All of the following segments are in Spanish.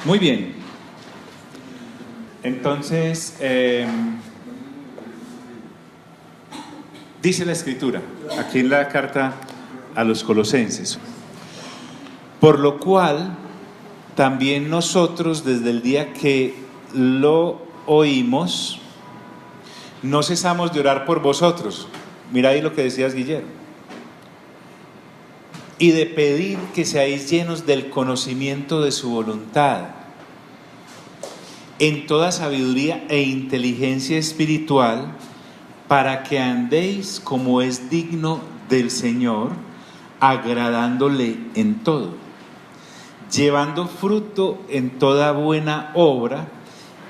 Muy bien. Entonces, dice la Escritura, aquí en la carta a los Colosenses: por lo cual también nosotros, desde el día que lo oímos, no cesamos de orar por vosotros. Mira ahí lo que decías, Guillermo. Y de pedir que seáis llenos del conocimiento de su voluntad, en toda sabiduría e inteligencia espiritual, para que andéis como es digno del Señor, agradándole en todo, llevando fruto en toda buena obra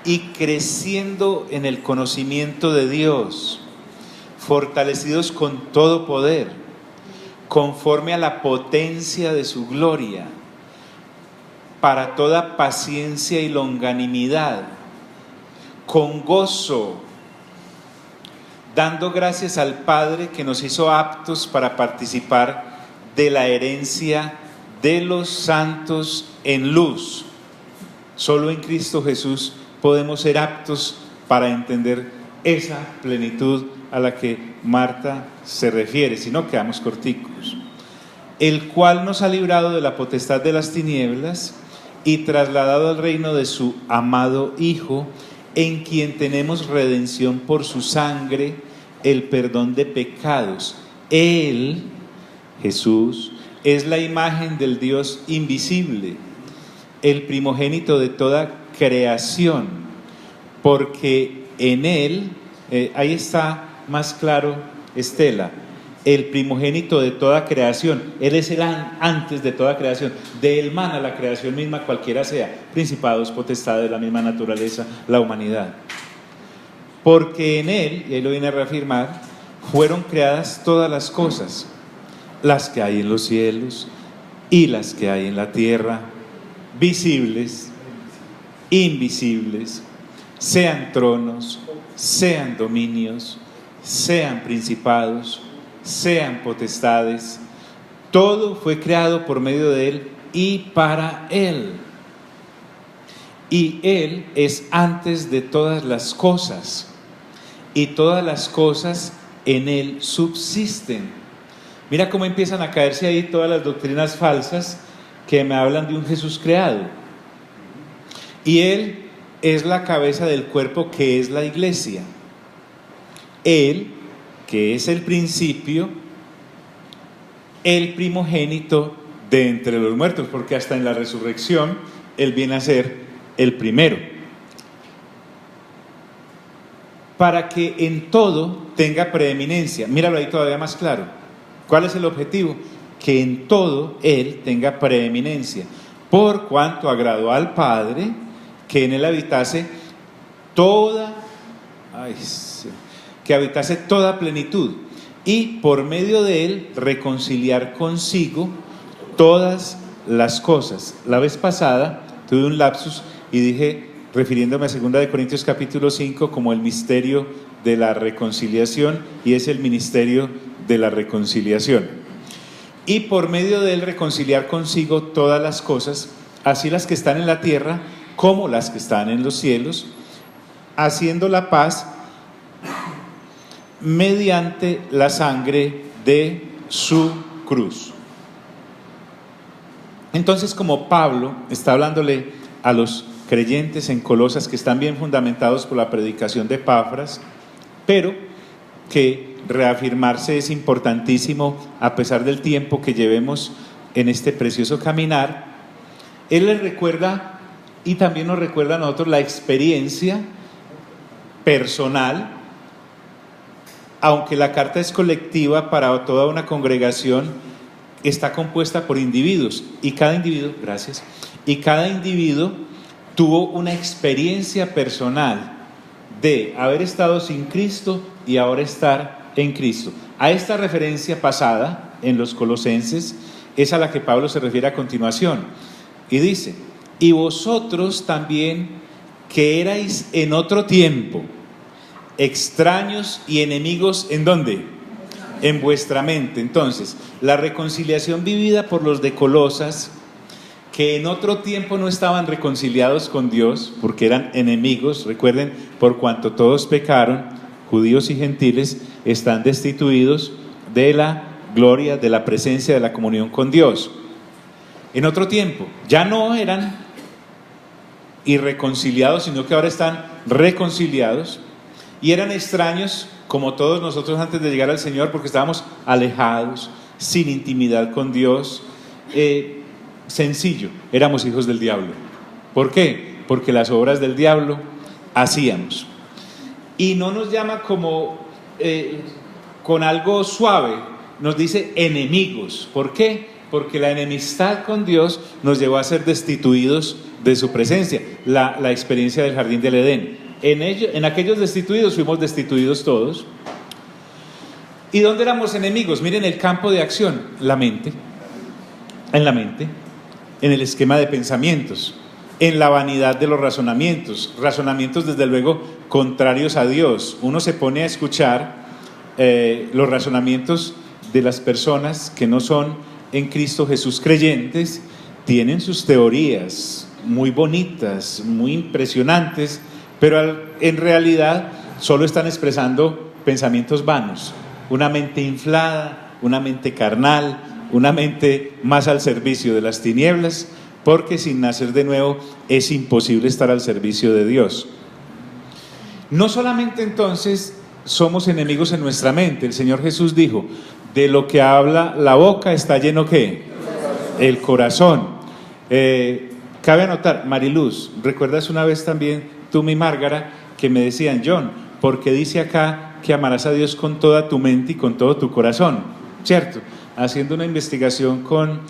y creciendo en el conocimiento de Dios, fortalecidos con todo poder, conforme a la potencia de su gloria, para toda paciencia y longanimidad, con gozo, dando gracias al Padre que nos hizo aptos para participar de la herencia de los santos en luz. Solo en Cristo Jesús podemos ser aptos para entender esa plenitud a la que Marta se refiere, si no quedamos corticos. El cual nos ha librado de la potestad de las tinieblas y trasladado al reino de su amado Hijo, en quien tenemos redención por su sangre, el perdón de pecados. Él, Jesús, es la imagen del Dios invisible, el primogénito de toda creación, porque en Él, ahí está más claro, Estela, el primogénito de toda creación. Él es el antes de toda creación. De Él mana la creación misma, cualquiera sea, principados, potestades, la misma naturaleza, la humanidad. Porque en Él, y Él lo viene a reafirmar, fueron creadas todas las cosas, las que hay en los cielos y las que hay en la tierra, visibles, invisibles, sean tronos, sean dominios, sean principados, sean potestades. Todo fue creado por medio de Él y para Él. Y Él es antes de todas las cosas, y todas las cosas en Él subsisten. Mira cómo empiezan a caerse ahí todas las doctrinas falsas que me hablan de un Jesús creado. Y Él es la cabeza del cuerpo, que es la iglesia. Él, que es el principio, el primogénito de entre los muertos, porque hasta en la resurrección Él viene a ser el primero, para que en todo tenga preeminencia. Míralo ahí todavía más claro. ¿Cuál es el objetivo? Que en todo Él tenga preeminencia, por cuanto agradó al Padre que en Él habitase toda plenitud, y por medio de Él reconciliar consigo todas las cosas. La vez pasada tuve un lapsus y dije, refiriéndome a 2 Corintios capítulo 5, como el misterio de la reconciliación, y es el ministerio de la reconciliación. Y por medio de Él reconciliar consigo todas las cosas, así las que están en la tierra como las que están en los cielos, haciendo la paz mediante la sangre de su cruz. Entonces, como Pablo está hablándole a los creyentes en Colosas, que están bien fundamentados por la predicación de Epafras, pero que reafirmarse es importantísimo a pesar del tiempo que llevemos en este precioso caminar, él les recuerda, y también nos recuerda a nosotros, la experiencia personal. Aunque la carta es colectiva para toda una congregación, está compuesta por individuos, y cada individuo tuvo una experiencia personal de haber estado sin Cristo y ahora estar en Cristo. A esta referencia pasada en los Colosenses es a la que Pablo se refiere a continuación, y dice: y vosotros también, que erais en otro tiempo extraños y enemigos, ¿en dónde? En vuestra mente. Entonces, la reconciliación vivida por los de Colosas, que en otro tiempo no estaban reconciliados con Dios, porque eran enemigos. Recuerden, por cuanto todos pecaron, judíos y gentiles están destituidos de la gloria, de la presencia, de la comunión con Dios. En otro tiempo, ya no eran irreconciliados, sino que ahora están reconciliados, y eran extraños, como todos nosotros antes de llegar al Señor, porque estábamos alejados, sin intimidad con Dios. Sencillo, éramos hijos del diablo. ¿Por qué? Porque las obras del diablo hacíamos. Y no nos llama como con algo suave, nos dice enemigos. ¿Por qué? Porque la enemistad con Dios nos llevó a ser destituidos de su presencia. La experiencia del jardín del Edén. En aquellos destituidos fuimos destituidos todos. ¿Y dónde éramos enemigos? Miren el campo de acción, la mente. En la mente, en el esquema de pensamientos, en la vanidad de los razonamientos desde luego contrarios a Dios. Uno se pone a escuchar los razonamientos de las personas que no son en Cristo Jesús creyentes, tienen sus teorías muy bonitas, muy impresionantes, pero en realidad solo están expresando pensamientos vanos, una mente inflada, una mente carnal, una mente más al servicio de las tinieblas, porque sin nacer de nuevo es imposible estar al servicio de Dios. No solamente entonces somos enemigos en nuestra mente. El Señor Jesús dijo: de lo que habla la boca está lleno ¿qué? El corazón. Cabe anotar, Mariluz, ¿recuerdas una vez también tú, mi Márgara, que me decían: John, ¿por qué dice acá que amarás a Dios con toda tu mente y con todo tu corazón? ¿Cierto? Haciendo una investigación con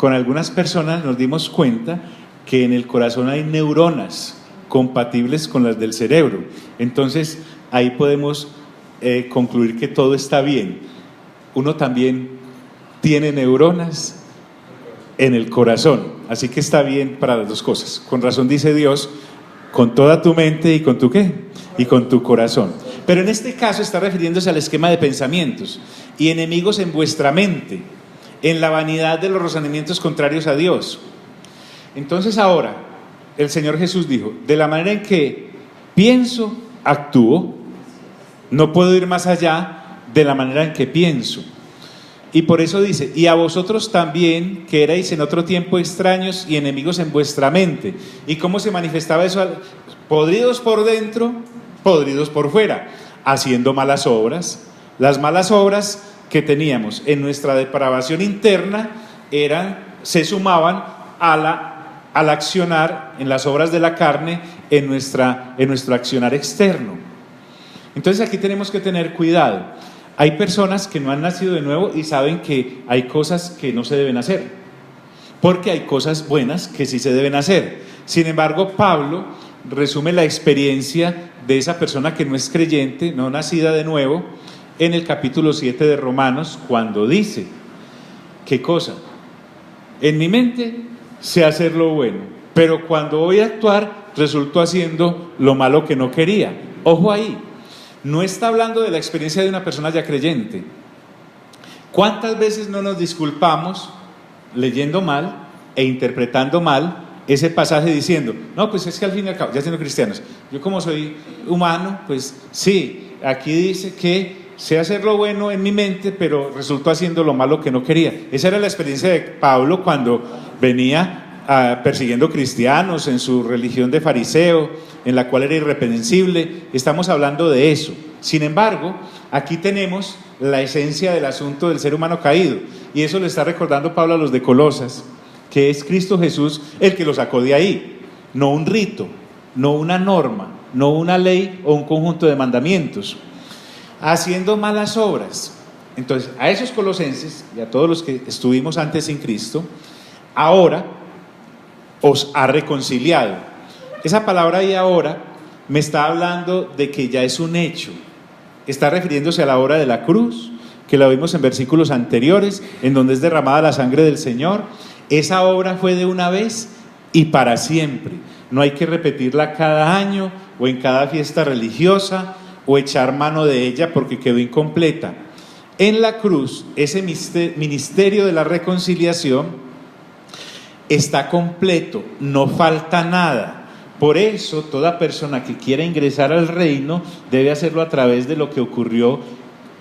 algunas personas, nos dimos cuenta que en el corazón hay neuronas compatibles con las del cerebro. Entonces ahí podemos concluir que todo está bien. Uno también tiene neuronas en el corazón, así que está bien para las dos cosas. Con razón dice Dios: con toda tu mente y con tu ¿qué? Y con tu corazón. Pero en este caso está refiriéndose al esquema de pensamientos. Y enemigos en vuestra mente, en la vanidad de los razonamientos contrarios a Dios. Entonces ahora el Señor Jesús dijo: de la manera en que pienso, actúo. No puedo ir más allá de la manera en que pienso. Y por eso dice: y a vosotros también, que erais en otro tiempo extraños y enemigos en vuestra mente. ¿Y cómo se manifestaba eso? Podridos por dentro, podridos por fuera, haciendo malas obras. Las malas obras que teníamos en nuestra depravación interna se sumaban al accionar en las obras de la carne, en nuestro accionar externo. Entonces aquí tenemos que tener cuidado. Hay personas que no han nacido de nuevo y saben que hay cosas que no se deben hacer, porque hay cosas buenas que sí se deben hacer. Sin embargo, Pablo resume la experiencia de esa persona que no es creyente, no nacida de nuevo, en el capítulo 7 de Romanos, cuando dice: ¿qué cosa? En mi mente sé hacer lo bueno, pero cuando voy a actuar resulto haciendo lo malo que no quería. Ojo ahí, no está hablando de la experiencia de una persona ya creyente. ¿Cuántas veces no nos disculpamos leyendo mal e interpretando mal ese pasaje diciendo: no, pues es que al fin y al cabo, ya siendo cristianos, yo como soy humano, pues sí, aquí dice que sé hacer lo bueno en mi mente, pero resultó haciendo lo malo que no quería. Esa era la experiencia de Pablo cuando venía persiguiendo cristianos en su religión de fariseo, en la cual era irreprensible. Estamos hablando de eso. Sin embargo, aquí tenemos la esencia del asunto del ser humano caído, y eso le está recordando Pablo a los de Colosas, que es Cristo Jesús el que lo sacó de ahí, no un rito, no una norma, no una ley o un conjunto de mandamientos, haciendo malas obras. Entonces, a esos colosenses y a todos los que estuvimos antes sin Cristo, ahora os ha reconciliado. Esa palabra ahí ahora me está hablando de que ya es un hecho. Está refiriéndose a la obra de la cruz, que la vimos en versículos anteriores, en donde es derramada la sangre del Señor. Esa obra fue de una vez y para siempre. No hay que repetirla cada año o en cada fiesta religiosa o echar mano de ella porque quedó incompleta. En la cruz, ese ministerio de la reconciliación está completo, no falta nada. Por eso, toda persona que quiera ingresar al reino debe hacerlo a través de lo que ocurrió,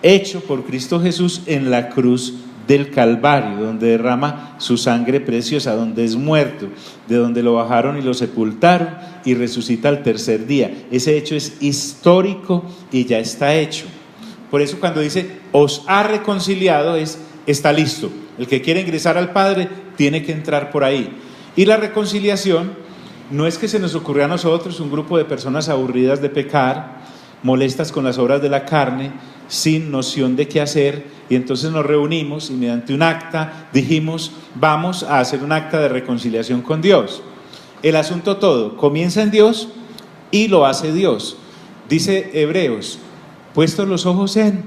hecho por Cristo Jesús en la cruz del Calvario, donde derrama su sangre preciosa, donde es muerto, de donde lo bajaron y lo sepultaron y resucita al tercer día. Ese hecho es histórico y ya está hecho. Por eso cuando dice os ha reconciliado, está listo. El que quiere ingresar al Padre tiene que entrar por ahí. Y la reconciliación no es que se nos ocurrió a nosotros, un grupo de personas aburridas de pecar, molestas con las obras de la carne, sin noción de qué hacer, y entonces nos reunimos y mediante un acta dijimos, vamos a hacer un acta de reconciliación con Dios. El asunto todo comienza en Dios y lo hace Dios. Dice Hebreos, puestos los ojos en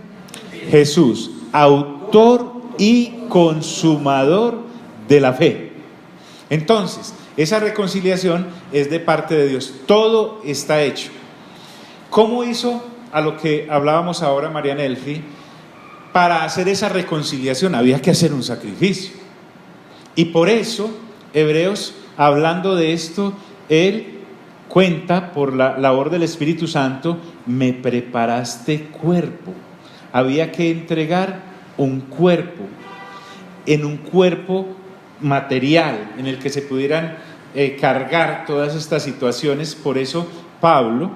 Jesús, autor y consumador de la fe. Entonces, esa reconciliación es de parte de Dios, todo está hecho. ¿Cómo hizo a lo que hablábamos ahora María Nelfi? Para hacer esa reconciliación había que hacer un sacrificio. Y por eso, Hebreos, hablando de esto, él cuenta por la labor del Espíritu Santo, me preparaste cuerpo. Había que entregar un cuerpo, en un cuerpo material, en el que se pudieran cargar todas estas situaciones. Por eso Pablo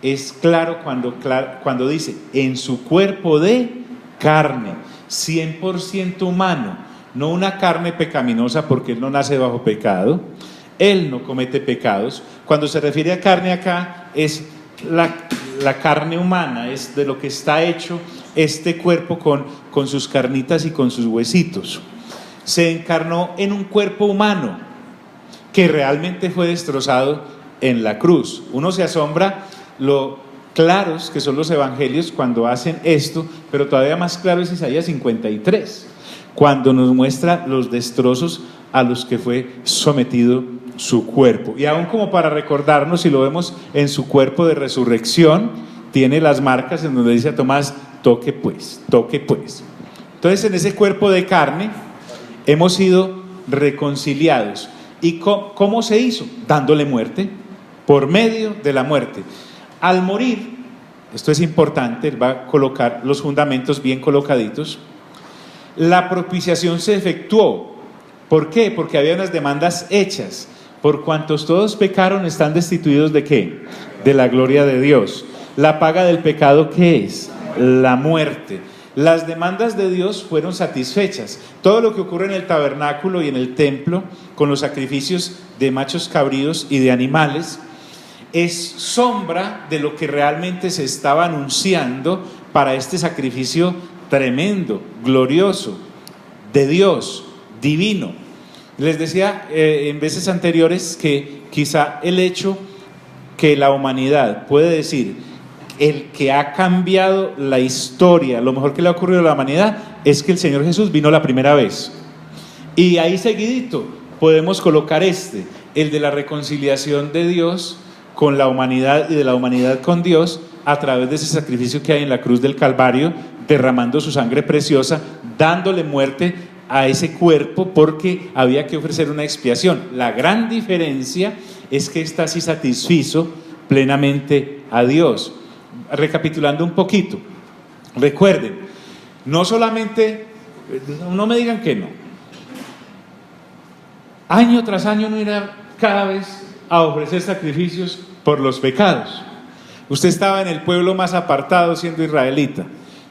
es claro cuando dice, en su cuerpo de carne, 100% humano, no una carne pecaminosa, porque él no nace bajo pecado, él no comete pecados. Cuando se refiere a carne acá, es la carne humana, es de lo que está hecho este cuerpo con sus carnitas y con sus huesitos. Se encarnó en un cuerpo humano que realmente fue destrozado en la cruz. Uno se asombra lo claros que son los evangelios cuando hacen esto, pero todavía más claro es Isaías 53, cuando nos muestra los destrozos a los que fue sometido su cuerpo. Y aún como para recordarnos, si lo vemos en su cuerpo de resurrección, tiene las marcas en donde dice a Tomás, toque pues, toque pues. Entonces en ese cuerpo de carne hemos sido reconciliados. ¿Y cómo se hizo? Dándole muerte, por medio de la muerte. Al morir, esto es importante, él va a colocar los fundamentos bien colocaditos, la propiciación se efectuó. ¿Por qué? Porque había unas demandas hechas. Por cuantos todos pecaron, están destituidos ¿de qué? De la gloria de Dios. La paga del pecado, ¿qué es? La muerte. Las demandas de Dios fueron satisfechas. Todo lo que ocurre en el tabernáculo y en el templo, con los sacrificios de machos cabríos y de animales, es sombra de lo que realmente se estaba anunciando para este sacrificio tremendo, glorioso, de Dios, divino. Les decía en veces anteriores que quizá el hecho que la humanidad puede decir, el que ha cambiado la historia, lo mejor que le ha ocurrido a la humanidad es que el Señor Jesús vino la primera vez. Y ahí seguidito podemos colocar el de la reconciliación de Dios con la humanidad y de la humanidad con Dios a través de ese sacrificio que hay en la cruz del Calvario, derramando su sangre preciosa, dándole muerte a ese cuerpo porque había que ofrecer una expiación. La gran diferencia es que esta sí satisfizo plenamente a Dios. Recapitulando un poquito, recuerden, no solamente, no me digan que no, año tras año no irá cada vez a ofrecer sacrificios por los pecados. Usted estaba en el pueblo más apartado siendo israelita.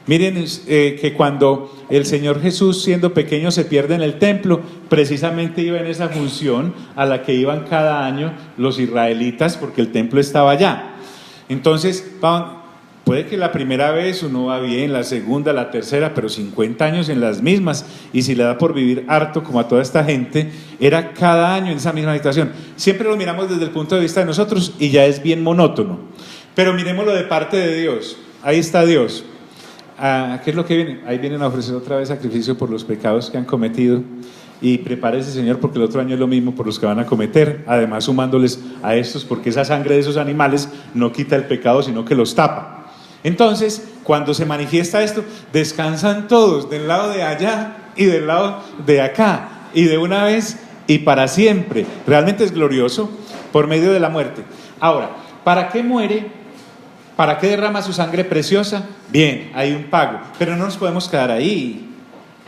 Miren que cuando el Señor Jesús siendo pequeño se pierde en el templo, precisamente iba en esa función a la que iban cada año los israelitas, porque el templo estaba allá. Entonces puede que la primera vez uno va bien, la segunda, la tercera, pero 50 años en las mismas, y si le da por vivir harto como a toda esta gente, era cada año en esa misma situación. Siempre lo miramos desde el punto de vista de nosotros y ya es bien monótono, pero miremoslo de parte de Dios. Ahí está Dios. ¿Qué es lo que viene? Ahí vienen a ofrecer otra vez sacrificio por los pecados que han cometido, y prepárese, Señor, porque el otro año es lo mismo por los que van a cometer, además sumándoles a estos, porque esa sangre de esos animales no quita el pecado, sino que los tapa. Entonces cuando se manifiesta esto, descansan todos del lado de allá y del lado de acá, y de una vez y para siempre. Realmente es glorioso por medio de la muerte. Ahora, ¿para qué muere? ¿Para qué derrama su sangre preciosa? Bien, hay un pago, pero no nos podemos quedar ahí.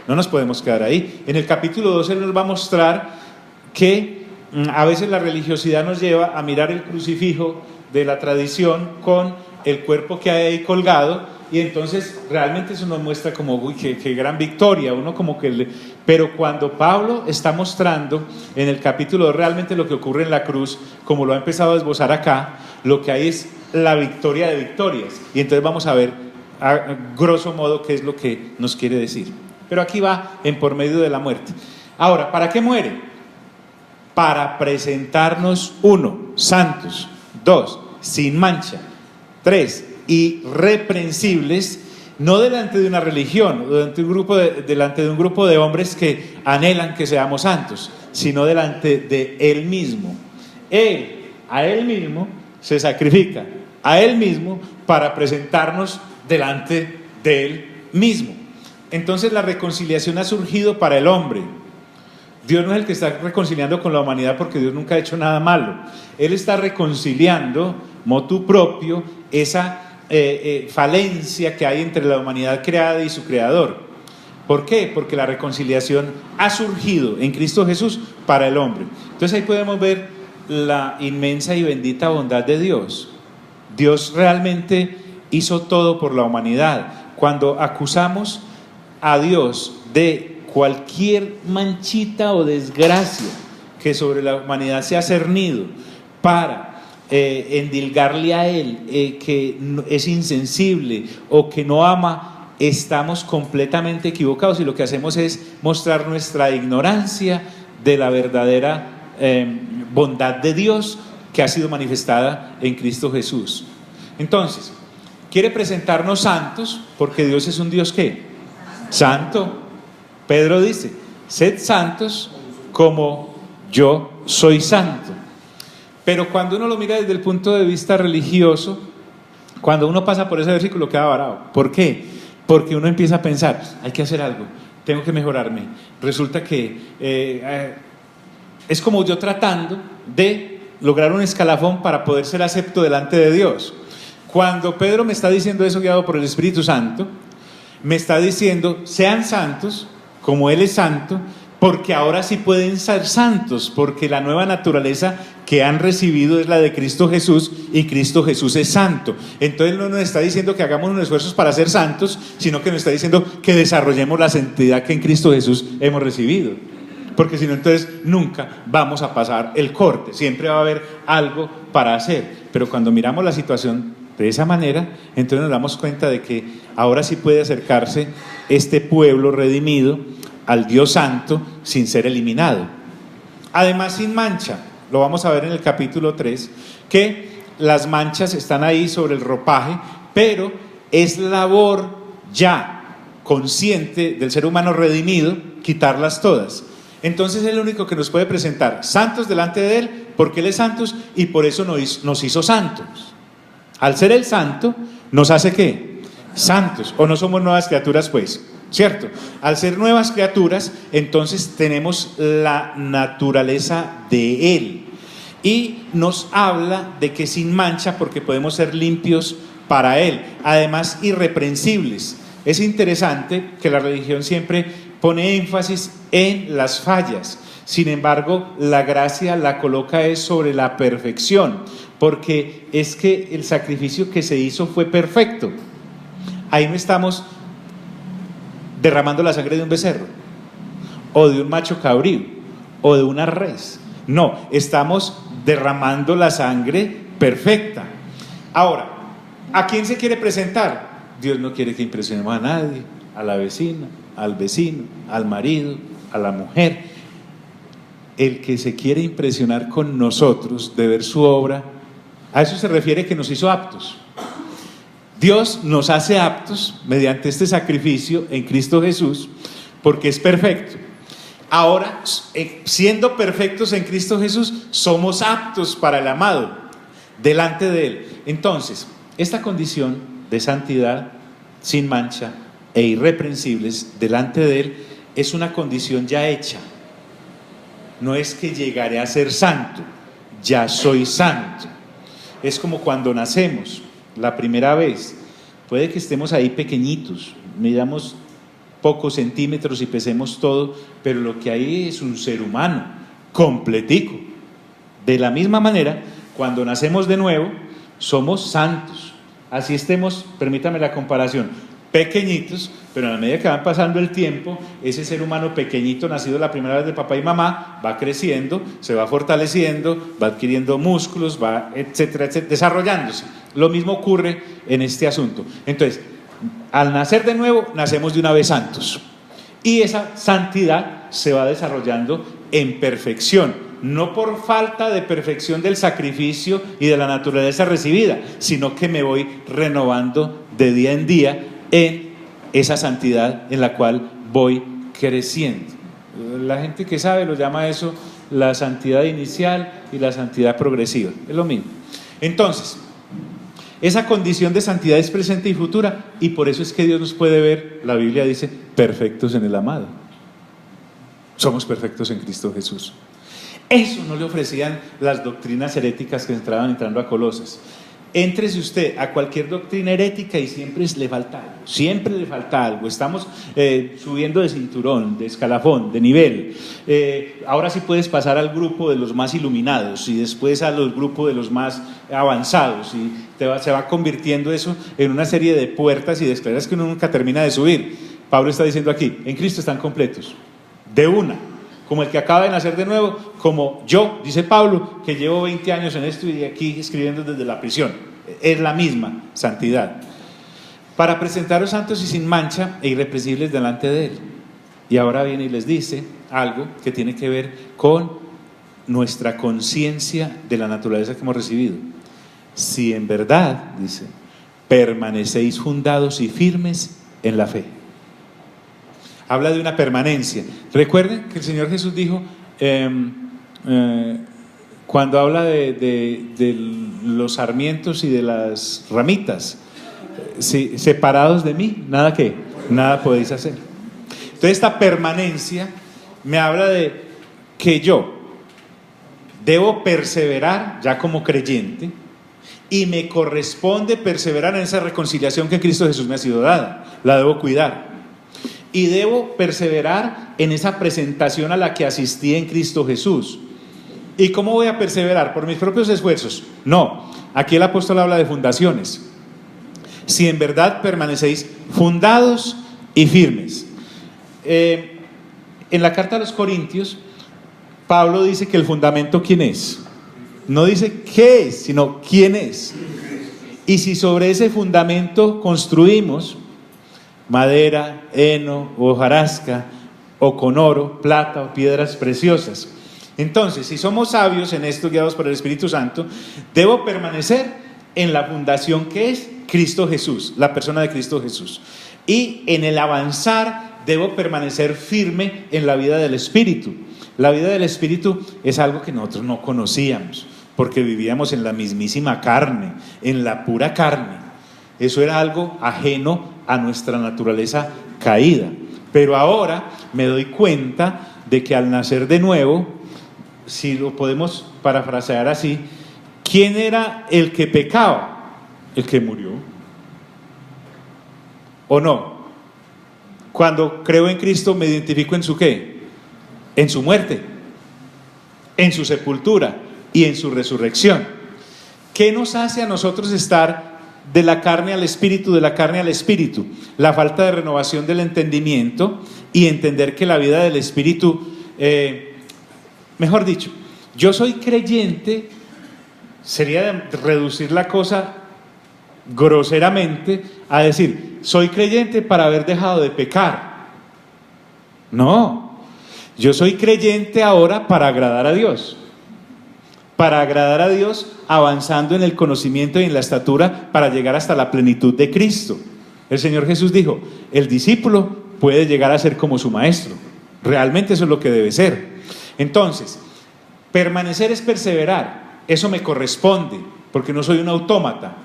No nos podemos quedar ahí. En el capítulo 12 nos va a mostrar que a veces la religiosidad nos lleva a mirar el crucifijo de la tradición con el cuerpo que hay ahí colgado, y entonces realmente eso nos muestra como, uy, qué gran victoria, uno como que pero cuando Pablo está mostrando en el capítulo 2 realmente lo que ocurre en la cruz, como lo ha empezado a esbozar acá, lo que hay es la victoria de victorias, y entonces vamos a ver a grosso modo qué es lo que nos quiere decir. Pero aquí va en por medio de la muerte. Ahora, ¿para qué muere? Para presentarnos, 1, santos; 2, sin mancha; 3, irreprensibles, no delante de una religión, delante de un grupo de hombres que anhelan que seamos santos, sino delante de Él mismo. Él, a Él mismo, se sacrifica a Él mismo para presentarnos delante de Él mismo. Entonces la reconciliación ha surgido para el hombre. Dios no es el que está reconciliando con la humanidad, porque Dios nunca ha hecho nada malo. Él está reconciliando motu propio esa falencia que hay entre la humanidad creada y su creador. ¿Por qué? Porque la reconciliación ha surgido en Cristo Jesús para el hombre. Entonces ahí podemos ver la inmensa y bendita bondad de Dios. Dios realmente hizo todo por la humanidad. Cuando acusamos a Dios de cualquier manchita o desgracia que sobre la humanidad se ha cernido para endilgarle a Él, que es insensible o que no ama, estamos completamente equivocados, y lo que hacemos es mostrar nuestra ignorancia de la verdadera bondad de Dios que ha sido manifestada en Cristo Jesús. Entonces, quiere presentarnos santos, porque Dios es un Dios ¿qué? Santo. Pedro dice: sed santos como yo soy santo. Pero cuando uno lo mira desde el punto de vista religioso, cuando uno pasa por ese versículo queda varado. ¿Por qué? Porque uno empieza a pensar: hay que hacer algo, tengo que mejorarme. Resulta que es como yo tratando de lograr un escalafón para poder ser acepto delante de Dios. Cuando Pedro me está diciendo eso, guiado por el Espíritu Santo, me está diciendo: sean santos como Él es santo, porque ahora sí pueden ser santos, porque la nueva naturaleza que han recibido es la de Cristo Jesús, y Cristo Jesús es santo. Entonces no nos está diciendo que hagamos unos esfuerzos para ser santos, sino que nos está diciendo que desarrollemos la santidad que en Cristo Jesús hemos recibido, porque si no, entonces nunca vamos a pasar el corte, siempre va a haber algo para hacer. Pero cuando miramos la situación de esa manera, entonces nos damos cuenta de que ahora sí puede acercarse este pueblo redimido al Dios Santo sin ser eliminado. Además, sin mancha. Lo vamos a ver en el capítulo 3, que las manchas están ahí sobre el ropaje, pero es labor ya consciente del ser humano redimido quitarlas todas. Entonces es el único que nos puede presentar santos delante de Él, porque Él es santo y por eso nos hizo santos. Al ser el santo, ¿nos hace qué? Santos. ¿O no somos nuevas criaturas, pues? ¿Cierto? Al ser nuevas criaturas, entonces tenemos la naturaleza de Él. Y nos habla de que sin mancha, porque podemos ser limpios para Él. Además, irreprensibles. Es interesante que la religión siempre pone énfasis en las fallas. Sin embargo, la gracia la coloca es sobre la perfección, porque es que el sacrificio que se hizo fue perfecto. Ahí no estamos derramando la sangre de un becerro, o de un macho cabrío, o de una res. No, estamos derramando la sangre perfecta. Ahora, ¿a quién se quiere presentar? Dios no quiere que impresionemos a nadie, a la vecina, al vecino, al marido, a la mujer. El que se quiere impresionar con nosotros de ver su obra, a eso se refiere que nos hizo aptos. Dios nos hace aptos mediante este sacrificio en Cristo Jesús, porque es perfecto. Ahora, siendo perfectos en Cristo Jesús, somos aptos para el amado delante de Él. Entonces, esta condición de santidad sin mancha e irreprensibles delante de Él, es una condición ya hecha. No es que llegaré a ser santo, ya soy santo. Es como cuando nacemos la primera vez. Puede que estemos ahí pequeñitos, midamos pocos centímetros y pesemos todo, pero lo que hay es un ser humano completico. De la misma manera, cuando nacemos de nuevo, somos santos. Así estemos, permítame la comparación, pequeñitos, pero a la medida que van pasando el tiempo, ese ser humano pequeñito, nacido la primera vez de papá y mamá, va creciendo, se va fortaleciendo, va adquiriendo músculos, va etcétera, etcétera, desarrollándose. Lo mismo ocurre en este asunto. Entonces, al nacer de nuevo, nacemos de una vez santos. Y esa santidad se va desarrollando en perfección, no por falta de perfección del sacrificio y de la naturaleza recibida, sino que me voy renovando de día en día en esa santidad en la cual voy creciendo. La gente que sabe lo llama eso la santidad inicial y la santidad progresiva, es lo mismo. Entonces, esa condición de santidad es presente y futura, y por eso es que Dios nos puede ver, la Biblia dice, perfectos en el amado. Somos perfectos en Cristo Jesús. Eso no le ofrecían las doctrinas heréticas que estaban entrando a Colosas. Éntrese usted a cualquier doctrina herética y siempre le falta algo, siempre le falta algo. Estamos subiendo de cinturón, de escalafón, de nivel. Ahora sí puedes pasar al grupo de los más iluminados y después a los grupos de los más avanzados, y se va convirtiendo eso en una serie de puertas y de escaleras que uno nunca termina de subir. Pablo está diciendo aquí, en Cristo están completos, de una. Como el que acaba de nacer de nuevo, como yo, dice Pablo, que llevo 20 años en esto y aquí escribiendo desde la prisión. Es la misma santidad. Para presentaros santos y sin mancha e irreprensibles delante de Él. Y ahora viene y les dice algo que tiene que ver con nuestra conciencia de la naturaleza que hemos recibido. Si en verdad, dice, permanecéis fundados y firmes en la fe. Habla de una permanencia. Recuerden que el Señor Jesús dijo, cuando habla de los sarmientos y de las ramitas, separados de mí, nada podéis hacer. Entonces esta permanencia me habla de que yo debo perseverar ya como creyente, y me corresponde perseverar en esa reconciliación que en Cristo Jesús me ha sido dada. La debo cuidar. Y debo perseverar en esa presentación a la que asistí en Cristo Jesús. ¿Y cómo voy a perseverar? ¿Por mis propios esfuerzos? No, aquí el apóstol habla de fundaciones. Si en verdad permanecéis fundados y firmes. En la carta a los Corintios, Pablo dice que el fundamento, ¿quién es? No dice qué es, sino quién es. Y si sobre ese fundamento construimos madera, heno, o hojarasca, o con oro, plata o piedras preciosas. Entonces, si somos sabios en esto, guiados por el Espíritu Santo, debo permanecer en la fundación que es Cristo Jesús, la persona de Cristo Jesús. Y en el avanzar, debo permanecer firme en la vida del Espíritu. La vida del Espíritu es algo que nosotros no conocíamos, porque vivíamos en la mismísima carne, en la pura carne. Eso era algo ajeno a nuestra naturaleza caída. Pero ahora me doy cuenta de que al nacer de nuevo, si lo podemos parafrasear así, ¿quién era el que pecaba? El que murió. ¿O no? Cuando creo en Cristo me identifico en su ¿qué? En su muerte, en su sepultura y en su resurrección. ¿Qué nos hace a nosotros estar de la carne al espíritu, de la carne al espíritu? La falta de renovación del entendimiento y entender que la vida del espíritu, mejor dicho, yo soy creyente, sería reducir la cosa groseramente a decir, soy creyente para haber dejado de pecar. No, yo soy creyente ahora para agradar a Dios. Para agradar a Dios, avanzando en el conocimiento y en la estatura para llegar hasta la plenitud de Cristo. El Señor Jesús dijo, el discípulo puede llegar a ser como su maestro. Realmente eso es lo que debe ser. Entonces, permanecer es perseverar. Eso me corresponde, porque no soy un autómata.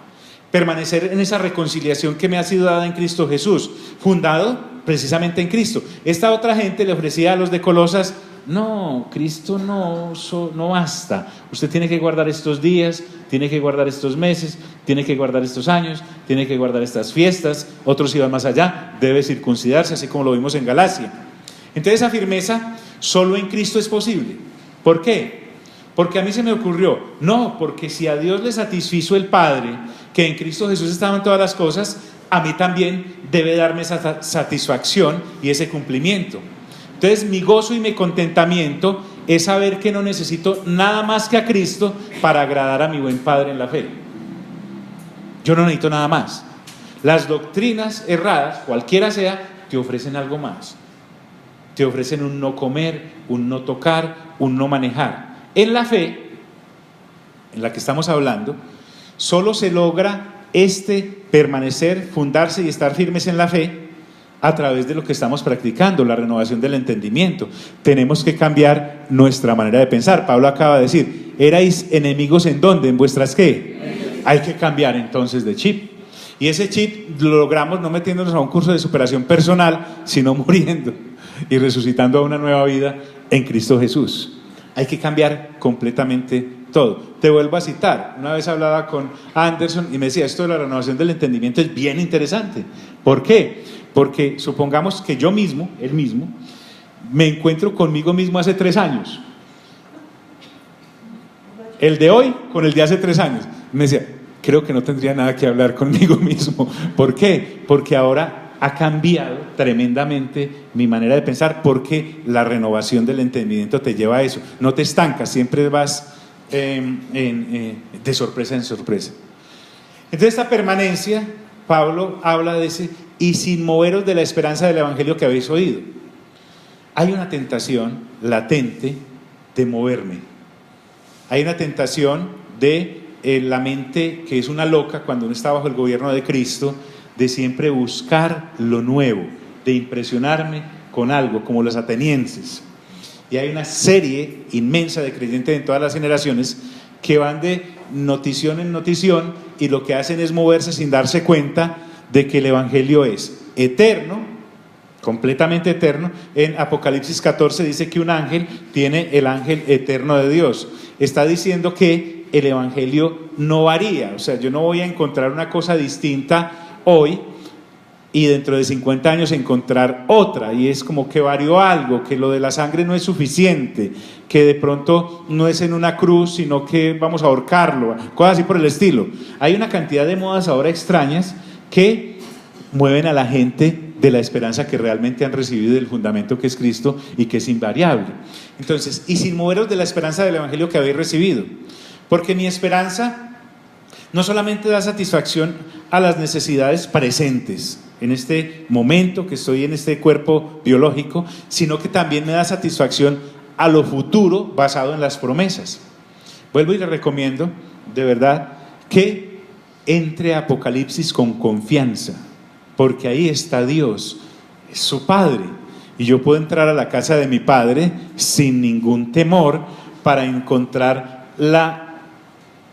permanecer en esa reconciliación que me ha sido dada en Cristo Jesús, fundado precisamente en Cristo. Esta otra gente le ofrecía a los de Colosas: no, Cristo no basta, usted tiene que guardar estos días, tiene que guardar estos meses, tiene que guardar estos años, tiene que guardar estas fiestas. Otros iban más allá: debe circuncidarse, así como lo vimos en Galacia. Entonces esa firmeza solo en Cristo es posible. ¿Por qué? Porque a mí se me ocurrió, no, porque si a Dios le satisfizo el Padre, que en Cristo Jesús estaban todas las cosas, a mí también debe darme esa satisfacción y ese cumplimiento. Entonces mi gozo y mi contentamiento es saber que no necesito nada más que a Cristo para agradar a mi buen Padre en la fe. Yo no necesito nada más. Las doctrinas erradas, cualquiera sea, te ofrecen algo más. Te ofrecen un no comer, un no tocar, un no manejar. En la fe, en la que estamos hablando, solo se logra permanecer, fundarse y estar firmes en la fe a través de lo que estamos practicando, la renovación del entendimiento. Tenemos que cambiar nuestra manera de pensar. Pablo acaba de decir: ¿erais enemigos en dónde? ¿En vuestras qué? Hay que cambiar entonces de chip. Y ese chip lo logramos no metiéndonos a un curso de superación personal, sino muriendo y resucitando a una nueva vida en Cristo Jesús. Hay que cambiar completamente todo. Te vuelvo a citar, una vez hablaba con Anderson y me decía: esto de la renovación del entendimiento es bien interesante. ¿Por qué? Porque supongamos que yo mismo, él mismo, me encuentro conmigo mismo hace 3 años. El de hoy con el de hace 3 años. Me decía: creo que no tendría nada que hablar conmigo mismo. ¿Por qué? Porque ahora ha cambiado tremendamente mi manera de pensar, porque la renovación del entendimiento te lleva a eso. No te estancas, siempre vas de sorpresa en sorpresa. Entonces esta permanencia, Pablo habla de ese: y sin moveros de la esperanza del evangelio que habéis oído. Hay una tentación latente de moverme. Hay una tentación de la mente, que es una loca cuando uno está bajo el gobierno de Cristo, de siempre buscar lo nuevo, de impresionarme con algo, como los atenienses. Y hay una serie inmensa de creyentes en todas las generaciones que van de notición en notición y lo que hacen es moverse sin darse cuenta de que el evangelio es eterno, completamente eterno. En Apocalipsis 14 dice que un ángel tiene el ángel eterno de Dios. Está diciendo que el evangelio no varía, o sea, yo no voy a encontrar una cosa distinta hoy y dentro de 50 años encontrar otra, y es como que varió algo, que lo de la sangre no es suficiente, que de pronto no es en una cruz, sino que vamos a ahorcarlo, cosas así por el estilo. Hay una cantidad de modas ahora extrañas que mueven a la gente de la esperanza que realmente han recibido, del fundamento que es Cristo y que es invariable. Entonces, y sin moveros de la esperanza del evangelio que habéis recibido, porque mi esperanza no solamente da satisfacción a las necesidades presentes en este momento que estoy en este cuerpo biológico, sino que también me da satisfacción a lo futuro basado en las promesas. Vuelvo y le recomiendo de verdad que entre a Apocalipsis con confianza, porque ahí está Dios, es su Padre, y yo puedo entrar a la casa de mi Padre sin ningún temor para encontrar la